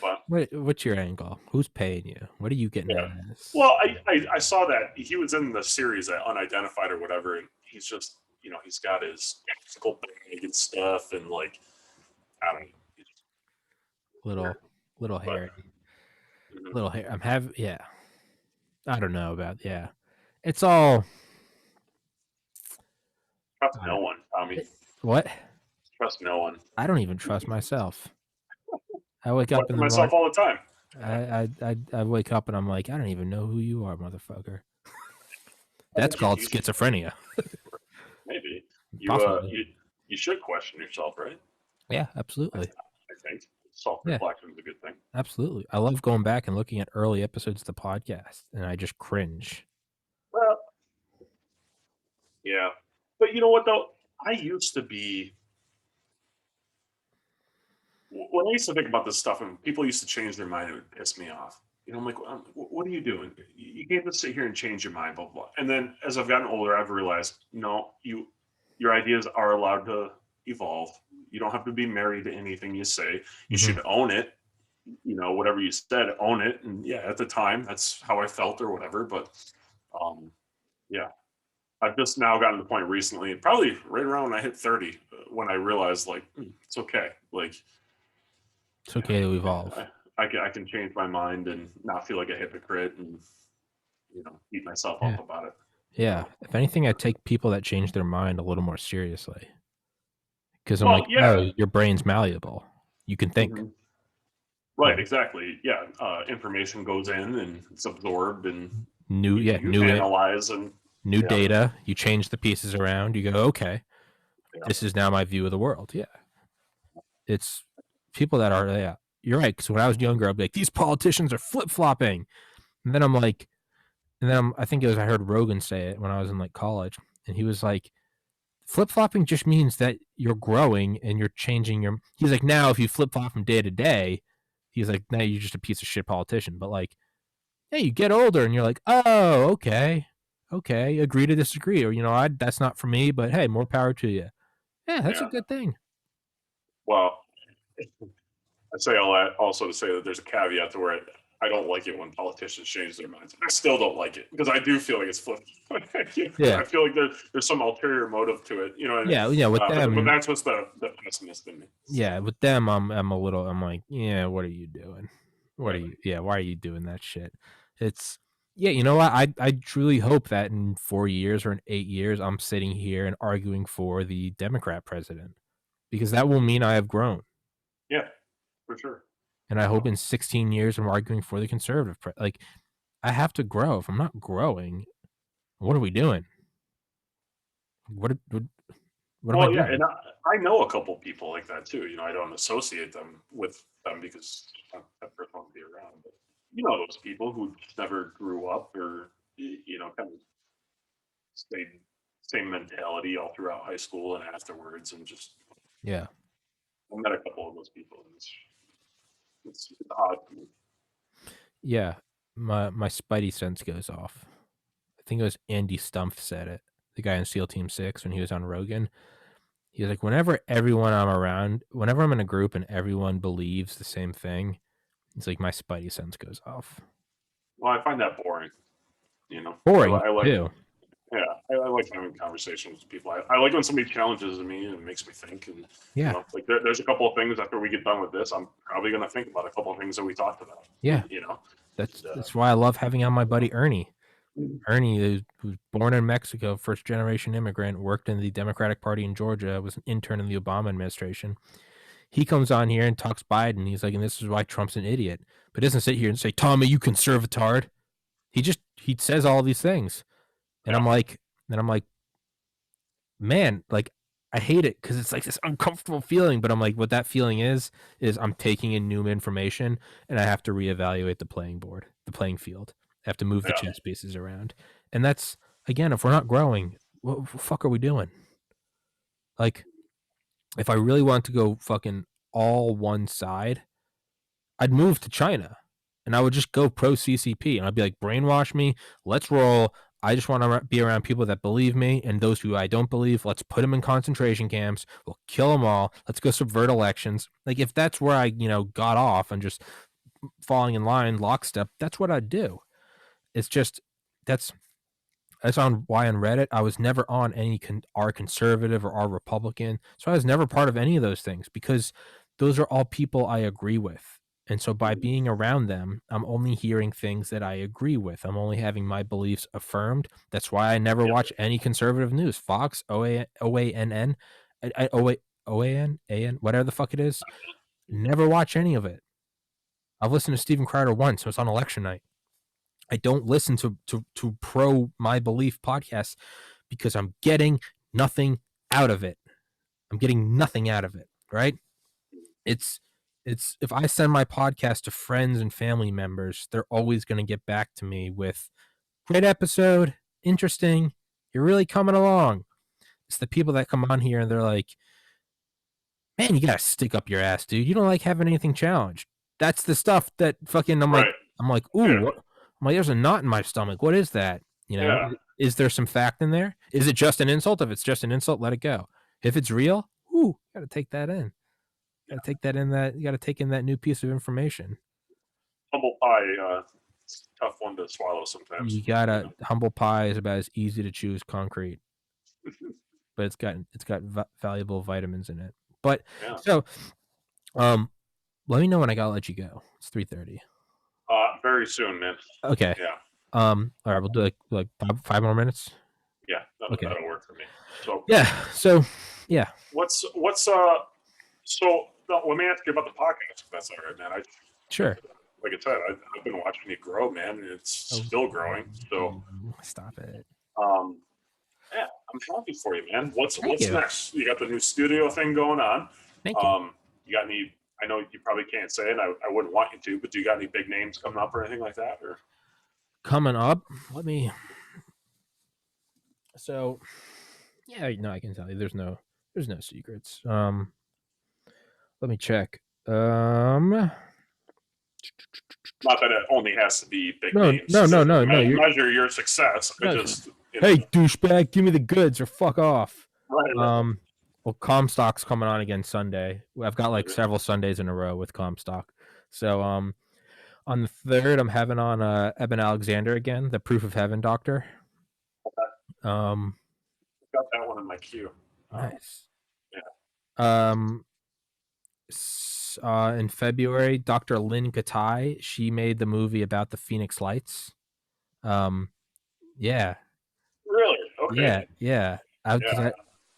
But what's your angle? Who's paying you? What are you getting out of this? Well, I saw that he was in the series Unidentified or whatever, and he's just he's got his physical bag and stuff, and like I don't know, little hairy, little hair. I don't know about It's all trust no one, Tommy. What? Trust no one. I don't even trust myself. I wake up in the myself all the time. I wake up and I'm like, I don't even know who you are, motherfucker. That's called schizophrenia. Maybe you should question yourself, right? Yeah, absolutely. I think self-reflection is a good thing. Absolutely. I love going back and looking at early episodes of the podcast, and I just cringe. Well, yeah, but you know what though? I used to be. When I used to think about this stuff, and people used to change their mind, it would piss me off. I'm like, what are you doing? You can't just sit here and change your mind, blah, blah. And then as I've gotten older, I've realized, no, your ideas are allowed to evolve. You don't have to be married to anything you say. You should own it. Whatever you said, own it. And yeah, at the time, that's how I felt or whatever. But yeah, I've just now gotten to the point recently, probably right around when I hit 30, when I realized like, it's okay. Like, it's okay to evolve. I can change my mind and not feel like a hypocrite and, beat myself up about it. Yeah. If anything, I take people that change their mind a little more seriously. Because I'm oh, your brain's malleable. You can think. Mm-hmm. Right, exactly. Yeah. Information goes in and it's absorbed and new analyze and new data. You change the pieces around. You go, okay, this is now my view of the world. Yeah. It's people that are, you're right. Because when I was younger, I'd be like, these politicians are flip-flopping. And then I'm like, I think I heard Rogan say it when I was in like college. And he was like, flip-flopping just means that you're growing and you're changing he's like, now if you flip-flop from day to day, he's like, now you're just a piece of shit politician. But like, hey, you get older and you're like, oh, okay, agree to disagree. Or, that's not for me, but hey, more power to you. Yeah, that's a good thing. Well, I say all that also to say that there's a caveat to where I don't like it when politicians change their minds. I still don't like it because I do feel like it's flipped. Yeah. I feel like there's some ulterior motive to it, you know. Yeah. With But them, that's what's the pessimist in me. yeah, with them, I'm a little. I'm like, yeah, what are you doing? What are Right. you? Yeah, why are you doing that shit? It's yeah, you know what? I truly hope that in 4 years or in 8 years, I'm sitting here and arguing for the Democrat president because that will mean I have grown. Yeah, for sure. And I hope in 16 years I'm arguing for the conservative. Like I have to grow. If I'm not growing, what are we doing? What am I Well, yeah, doing? and I know a couple people like that too. You know, I don't associate them with them because I'm that person won't be around. But you know, those people who just never grew up or you know, kind of stayed same mentality all throughout high school and afterwards, and just Yeah, I met a couple of those people, and it's odd to me. yeah. My spidey sense goes off. I think it was Andy Stumpf said it. The guy in SEAL Team 6 when he was on Rogan. He was like, whenever everyone I'm around, whenever I'm in a group and everyone believes the same thing, he's like, my spidey sense goes off. Well, I find that boring. You know, Boring I like too. yeah, I like having conversations with people. I like when somebody challenges me and makes me think. And you Yeah, know, like there's a couple of things after we get done with this, I'm probably going to think about a couple of things that we talked about. yeah. You know, That's and, that's why I love having on my buddy Ernie. Ernie, who was born in Mexico, first generation immigrant, worked in the Democratic Party in Georgia, was an intern in the Obama administration. He comes on here and talks Biden. He's like, and this is why Trump's an idiot. But doesn't sit here and say, Tommy, you conservatard. He says all these things. And yeah, I'm like, man, like I hate it because it's like this uncomfortable feeling. But I'm like, what that feeling is I'm taking in new information and I have to reevaluate the playing field. I have to move the yeah, chess pieces around. And that's again, if we're not growing, what the fuck are we doing? Like, if I really want to go fucking all one side, I'd move to China and I would just go pro CCP and I'd be like, brainwash me, let's roll. I just want to be around people that believe me, and those who I don't believe, let's put them in concentration camps. We'll kill them all. Let's go subvert elections. Like if that's where I, got off and just falling in line lockstep, that's what I'd do. It's just that's that's on why on Reddit I was never on any our conservative or our Republican, so I was never part of any of those things because those are all people I agree with. And so by mhm, being around them, I'm only hearing things that I agree with. I'm only having my beliefs affirmed. That's why I never yeah, watch any conservative news. Fox, OANN, OAN, whatever the fuck it is. Never watch any of it. I've listened to Steven Crowder once. So it's on election night. I don't listen to pro my belief podcasts because I'm getting nothing out of it. I'm getting nothing out of it, right? It's if I send my podcast to friends and family members, they're always going to get back to me with great episode, interesting, you're really coming along. It's the people that come on here and they're like, man, you gotta stick up your ass, dude. You don't like having anything challenged. That's the stuff that fucking right, I'm like, ooh, yeah, what? I'm like, there's a knot in my stomach. What is that? yeah. Is there some fact in there? Is it just an insult? If it's just an insult, let it go. If it's real, ooh, gotta take that in. Gotta take that in that you gotta take in that new piece of information. Humble pie, it's a tough one to swallow sometimes. You You gotta know, humble pie is about as easy to chew as concrete, but it's got valuable vitamins in it. But yeah. so um let me know when I gotta let you go. It's 3:30. Very soon, man. Okay. Yeah, All right, we'll do like five more minutes. yeah, Okay. that'll work for me. So Yeah. So, yeah, what's so no, let me ask you about the podcast if that's all right, man. sure. Like I said, I've been watching it grow, man, and it's Oh, still growing. So stop it. um yeah, I'm happy for you, man. Thank What's you. next? You got the new studio thing going on. Thank you. You got any I know you probably can't say it, I wouldn't want you to, but do you got any big names coming up or anything like that? Or Coming up, let me. So, yeah, no, I can tell you. There's no secrets. Let me check. not that it only has to be big No, names no, no, to no, no. measure your success. I No. just Hey, douchebag, give me the goods or fuck off. right. Well, Comstock's coming on again Sunday. I've got like several Sundays in a row with Comstock. So, On the 3rd, I'm having on Eben Alexander again, the Proof of Heaven doctor. Um, Got that one in my queue. nice. Yeah. Um, in February, Dr. Lynn Katai, she made the movie about the Phoenix Lights. Yeah, Really? Okay. yeah. Yeah.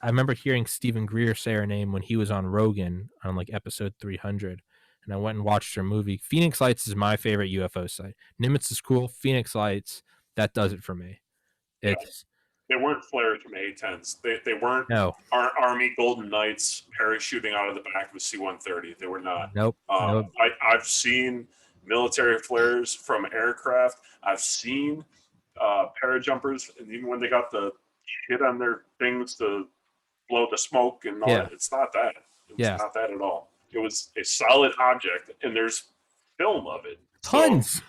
I remember hearing Stephen Greer say her name when he was on Rogan on like episode 300, and I went and watched her movie. Phoenix Lights is my favorite UFO site. Nimitz is cool. Phoenix Lights, that does it for me. Yeah. It's They weren't flares from A-10s. They weren't no, Army Golden Knights parachuting out of the back of a C-130. They were not. nope. I've seen military flares from aircraft. I've seen parajumpers, and even when they got the shit on their things to blow the smoke and all Yeah, that, it's not that. It was yeah. not that at all. It was a solid object, and there's film of it. So Tons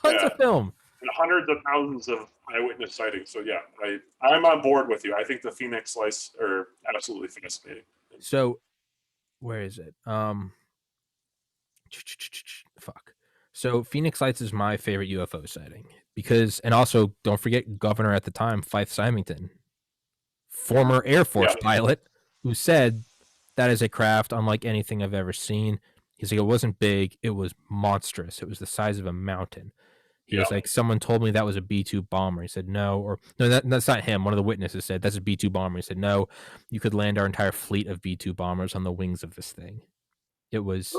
yeah, of film. and hundreds of thousands of eyewitness sightings. So yeah, I'm on board with you. I think the Phoenix lights are absolutely fascinating. So where is it? Fuck. So Phoenix Lights is my favorite UFO sighting because, and also don't forget governor at the time, Fife Symington, former Air Force Yeah, pilot, who said that is a craft unlike anything I've ever seen. He's like, it wasn't big, it was monstrous. It was the size of a mountain. He yeah. was like, someone told me that was a B-2 bomber. He said, no, or no, that's not him. One of the witnesses said, that's a B-2 bomber. He said, no, you could land our entire fleet of B-2 bombers on the wings of this thing. It was,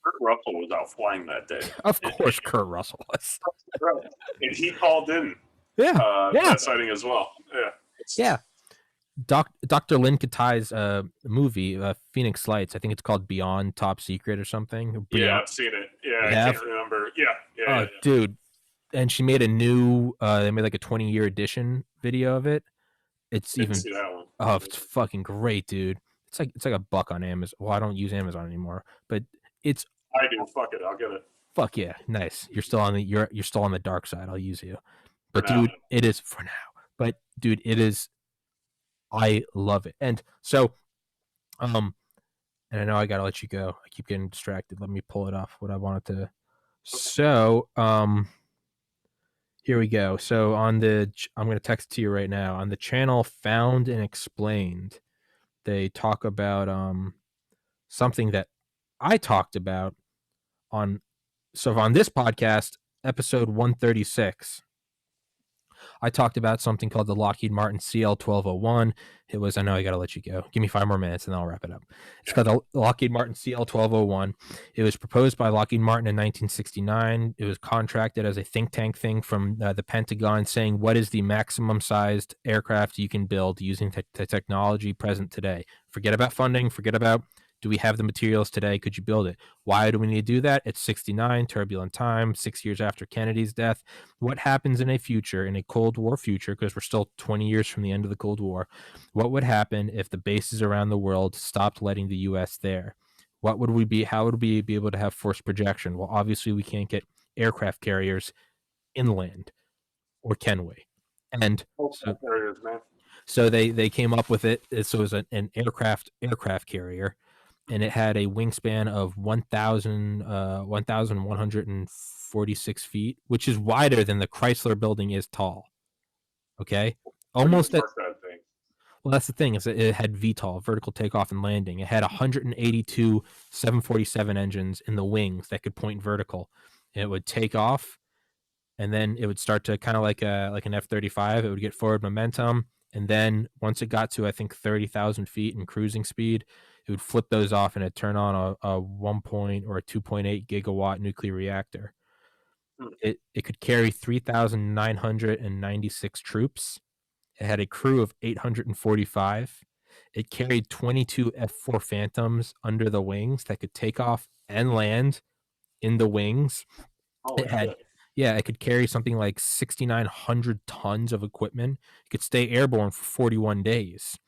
Kurt Russell was out flying that day. of course, Kurt Russell was. Right. And he called in Yeah, that sighting as well. Yeah. yeah. Dr. Lynn Katai's movie, Phoenix Lights, I think it's called Beyond Top Secret or something. Yeah, Beyond, I've seen it. Yeah, you I have? can't remember. Yeah. Dude. And she made a new, they made like a 20-year edition video of it. It's Didn't even, see that one. oh, it's fucking great, dude. It's like $1 on Amazon. Well, I don't use Amazon anymore, but it's I do. Fuck it. I'll get it fuck yeah, nice. You're still on the you're still on the dark side. I'll use you. for But now. dude, it is for now. But dude, it is, I love it. And so and I know I gotta let you go. I keep getting distracted. Let me pull it off what I wanted to. So here we go. So I'm gonna text it to you right now. On the channel Found and Explained, they talk about something that I talked about on this podcast, episode 136. I talked about something called the Lockheed Martin CL-1201. It was, I know I got to let you go. Give me 5 more minutes and then I'll wrap it up. It's called the Lockheed Martin CL-1201. It was proposed by Lockheed Martin in 1969. It was contracted as a think tank thing from the Pentagon, saying, what is the maximum sized aircraft you can build using the technology present today? Forget about funding. Forget about, do we have the materials today? Could you build it? Why do we need to do that? It's 69, turbulent time, 6 years after Kennedy's death. What happens in a future, in a Cold War future, because we're still 20 years from the end of the Cold War, what would happen if the bases around the world stopped letting the U.S. there? What would we be? How would we be able to have force projection? Well, obviously, we can't get aircraft carriers inland, or can we? And so they came up with it. So it was an aircraft carrier, and it had a wingspan of 1,146 feet, which is wider than the Chrysler building is tall. Okay, almost at. Well, that's the thing, is it had VTOL, vertical takeoff and landing. It had 182 747 engines in the wings that could point vertical. And it would take off, and then it would start to kind of like an F-35. It would get forward momentum, and then once it got to, I think, 30,000 feet in cruising speed, it would flip those off and it'd turn on a 1 point or a 2.8 gigawatt nuclear reactor. It could carry 3,996 troops. It had a crew of 845. It carried 22 F-4 Phantoms under the wings that could take off and land in the wings. It had, it could carry something like 6,900 tons of equipment. It could stay airborne for 41 days.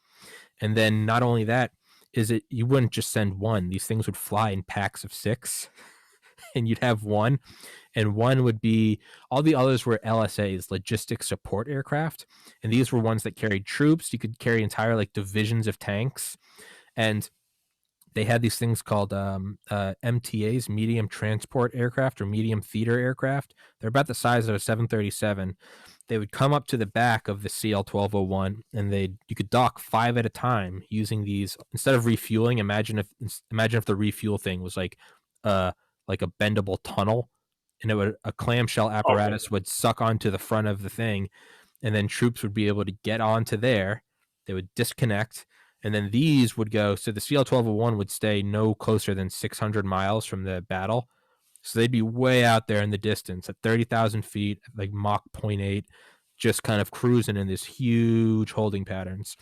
And then not only that, you wouldn't just send one. These things would fly in packs of 6, and you'd have one, and one would be, all the others were LSAs, logistics support aircraft, and these were ones that carried troops. You could carry entire like divisions of tanks, and they had these things called MTAs, medium transport aircraft, or medium theater aircraft. They're about the size of a 737. They would come up to the back of the CL-1201, and you could dock 5 at a time using these. Instead of refueling, imagine if the refuel thing was like a bendable tunnel, and a clamshell apparatus would suck onto the front of the thing, and then troops would be able to get onto there. They would disconnect, and then these would go. So the CL-1201 would stay no closer than 600 miles from the battle. So they'd be way out there in the distance at 30,000 feet, like Mach 0.8, just kind of cruising in this huge holding patterns.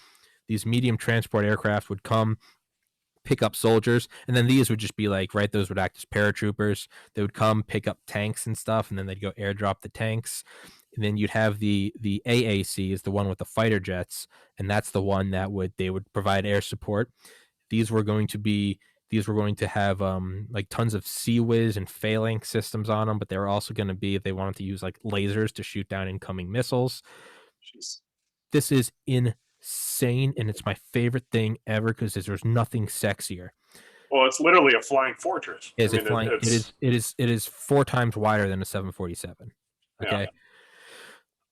These medium transport aircraft would come, pick up soldiers, and then these would just be like, right, those would act as paratroopers. They would come, pick up tanks and stuff, and then they'd go airdrop the tanks. And then you'd have the AAC is the one with the fighter jets, and that's the one that they would provide air support. These were going to have like tons of CWIS and phalanx systems on them, but they were also going to be, they wanted to use like lasers to shoot down incoming missiles. Jeez. This is insane, and it's my favorite thing ever because there's nothing sexier. Well, it's literally a flying fortress. It is 4 times wider than a 747. Okay. Yeah.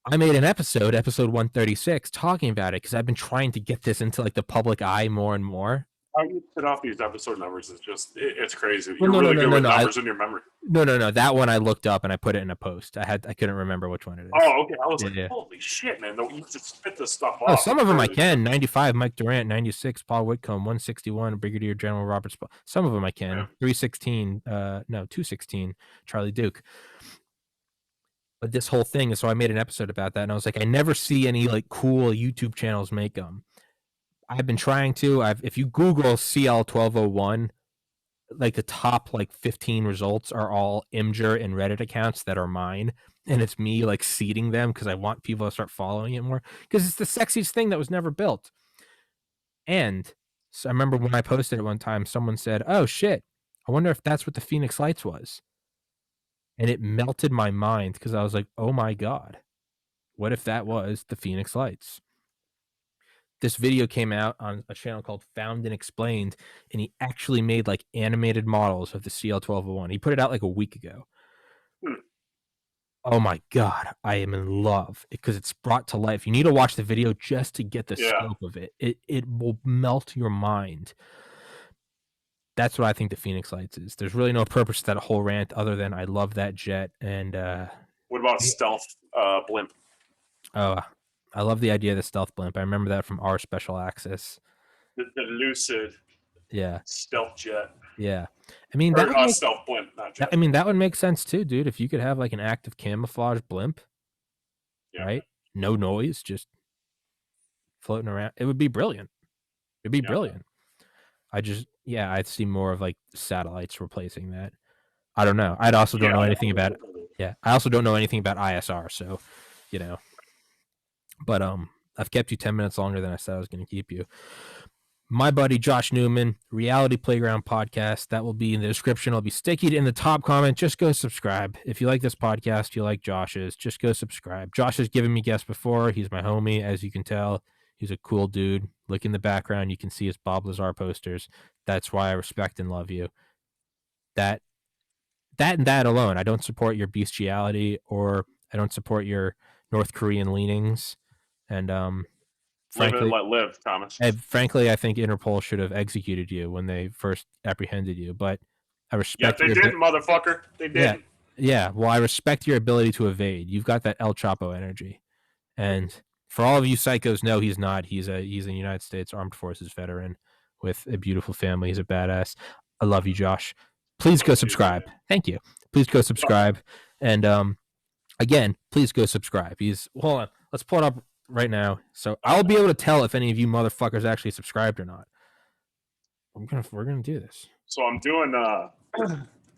I made an episode 136, talking about it because I've been trying to get this into like the public eye more and more. How you put off these episode numbers is just, it's crazy. You're really good with numbers in your memory. No. That one I looked up and I put it in a post. I couldn't remember which one it is. Oh, okay. I was holy shit, man. You just spit this stuff off. Some of them I can. 95, Mike Durant. 96, Paul Whitcomb. 161, Brigadier General Robert Spall. Some of them I can. Yeah. 316, 216, Charlie Duke. But this whole thing is, so I made an episode about that, and I was like, I never see any like cool YouTube channels make them. I've been trying to. If you Google CL-1201, like the top like 15 results are all Imgur and Reddit accounts that are mine, and it's me like seeding them because I want people to start following it more because it's the sexiest thing that was never built. And so I remember when I posted it one time, someone said, "Oh shit, I wonder if that's what the Phoenix Lights was." And it melted my mind because I was like, oh my God, what if that was the Phoenix Lights? This video came out on a channel called Found and Explained, and he actually made like animated models of the CL-1201. He put it out like a week ago. Oh my God, I am in love because it's brought to life. You need to watch the video just to get the scope of it. It will melt your mind. That's what I think the Phoenix Lights is. There's really no purpose to that whole rant other than I love that jet. And what about stealth blimp? Oh, I love the idea of the stealth blimp. I remember that from our special access. The Lucid. Yeah. Stealth jet. Yeah. I mean, stealth blimp, not jet. I mean, that would make sense too, dude. If you could have like an active camouflage blimp, right? No noise, just floating around. It would be brilliant. It'd be brilliant. I'd see more of like satellites replacing that. I don't know. I also don't know anything about it. Yeah. I also don't know anything about ISR. So, but I've kept you 10 minutes longer than I said I was going to keep you. My buddy Josh Newman, Reality Playground Podcast. That will be in the description. I'll be sticking in the top comment. Just go subscribe. If you like this podcast, you like Josh's, just go subscribe. Josh has given me guests before. He's my homie, as you can tell. He's a cool dude. Look in the background. You can see his Bob Lazar posters. That's why I respect and love you. That and that alone. I don't support your bestiality, or I don't support your North Korean leanings. And frankly, live and let live, Thomas. Frankly, I think Interpol should have executed you when they first apprehended you. But I respect. Yeah, they didn't, motherfucker. They didn't. Yeah. Well, I respect your ability to evade. You've got that El Chapo energy, and for all of you psychos, no, he's not. He's a United States Armed Forces veteran with a beautiful family. He's a badass. I love you, Josh. Please go subscribe. Thank you. Please go subscribe. And again, please go subscribe. Hold on. Let's pull it up right now. So I'll be able to tell if any of you motherfuckers actually subscribed or not. We're gonna do this. So I'm doing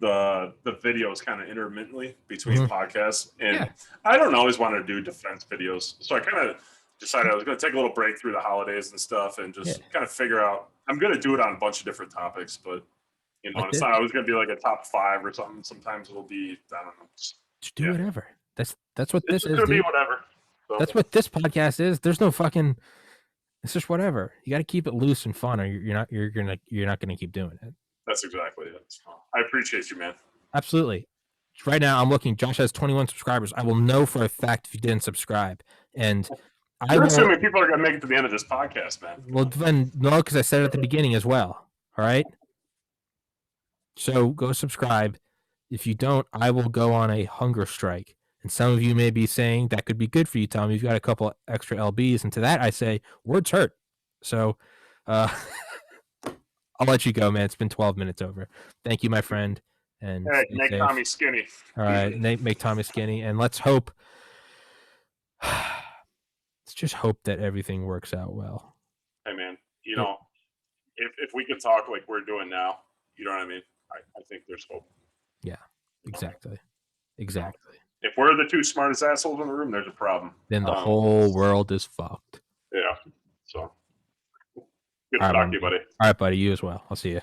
the videos kind of intermittently between podcasts, and I don't always want to do defense videos, so I kind of decided I was going to take a little break through the holidays and stuff and just kind of figure out. I'm going to do it on a bunch of different topics, but it's not always going to be like a top 5 or something. Sometimes it'll be, I don't know, just do whatever. That's what this is. It's going to be whatever. So. That's what this podcast is. There's no fucking It's just whatever. You got to keep it loose and fun, or you're not gonna keep doing it. That's exactly it. I appreciate you, man. Absolutely. Right now, I'm looking. Josh has 21 subscribers. I will know for a fact if you didn't subscribe, and I You're will. assuming people are going to make it to the end of this podcast, man. Well, then no, because I said it at the beginning as well. All right. So go subscribe. If you don't, I will go on a hunger strike. And some of you may be saying that could be good for you, Tom. You've got a couple extra LBs, and to that I say words hurt. So I'll let you go, man. It's been 12 minutes over. Thank you, my friend. And Hey, stay make safe. Tommy skinny. All right, make Tommy skinny, and let's hope. Let's just hope that everything works out well. Hey, man. You know, if we could talk like we're doing now, you know what I mean? I think there's hope. Yeah, exactly. Exactly. If we're the two smartest assholes in the room, there's a problem. Then the whole world is fucked. Yeah. So good to talk to you, buddy. All right, buddy. You as well. I'll see you.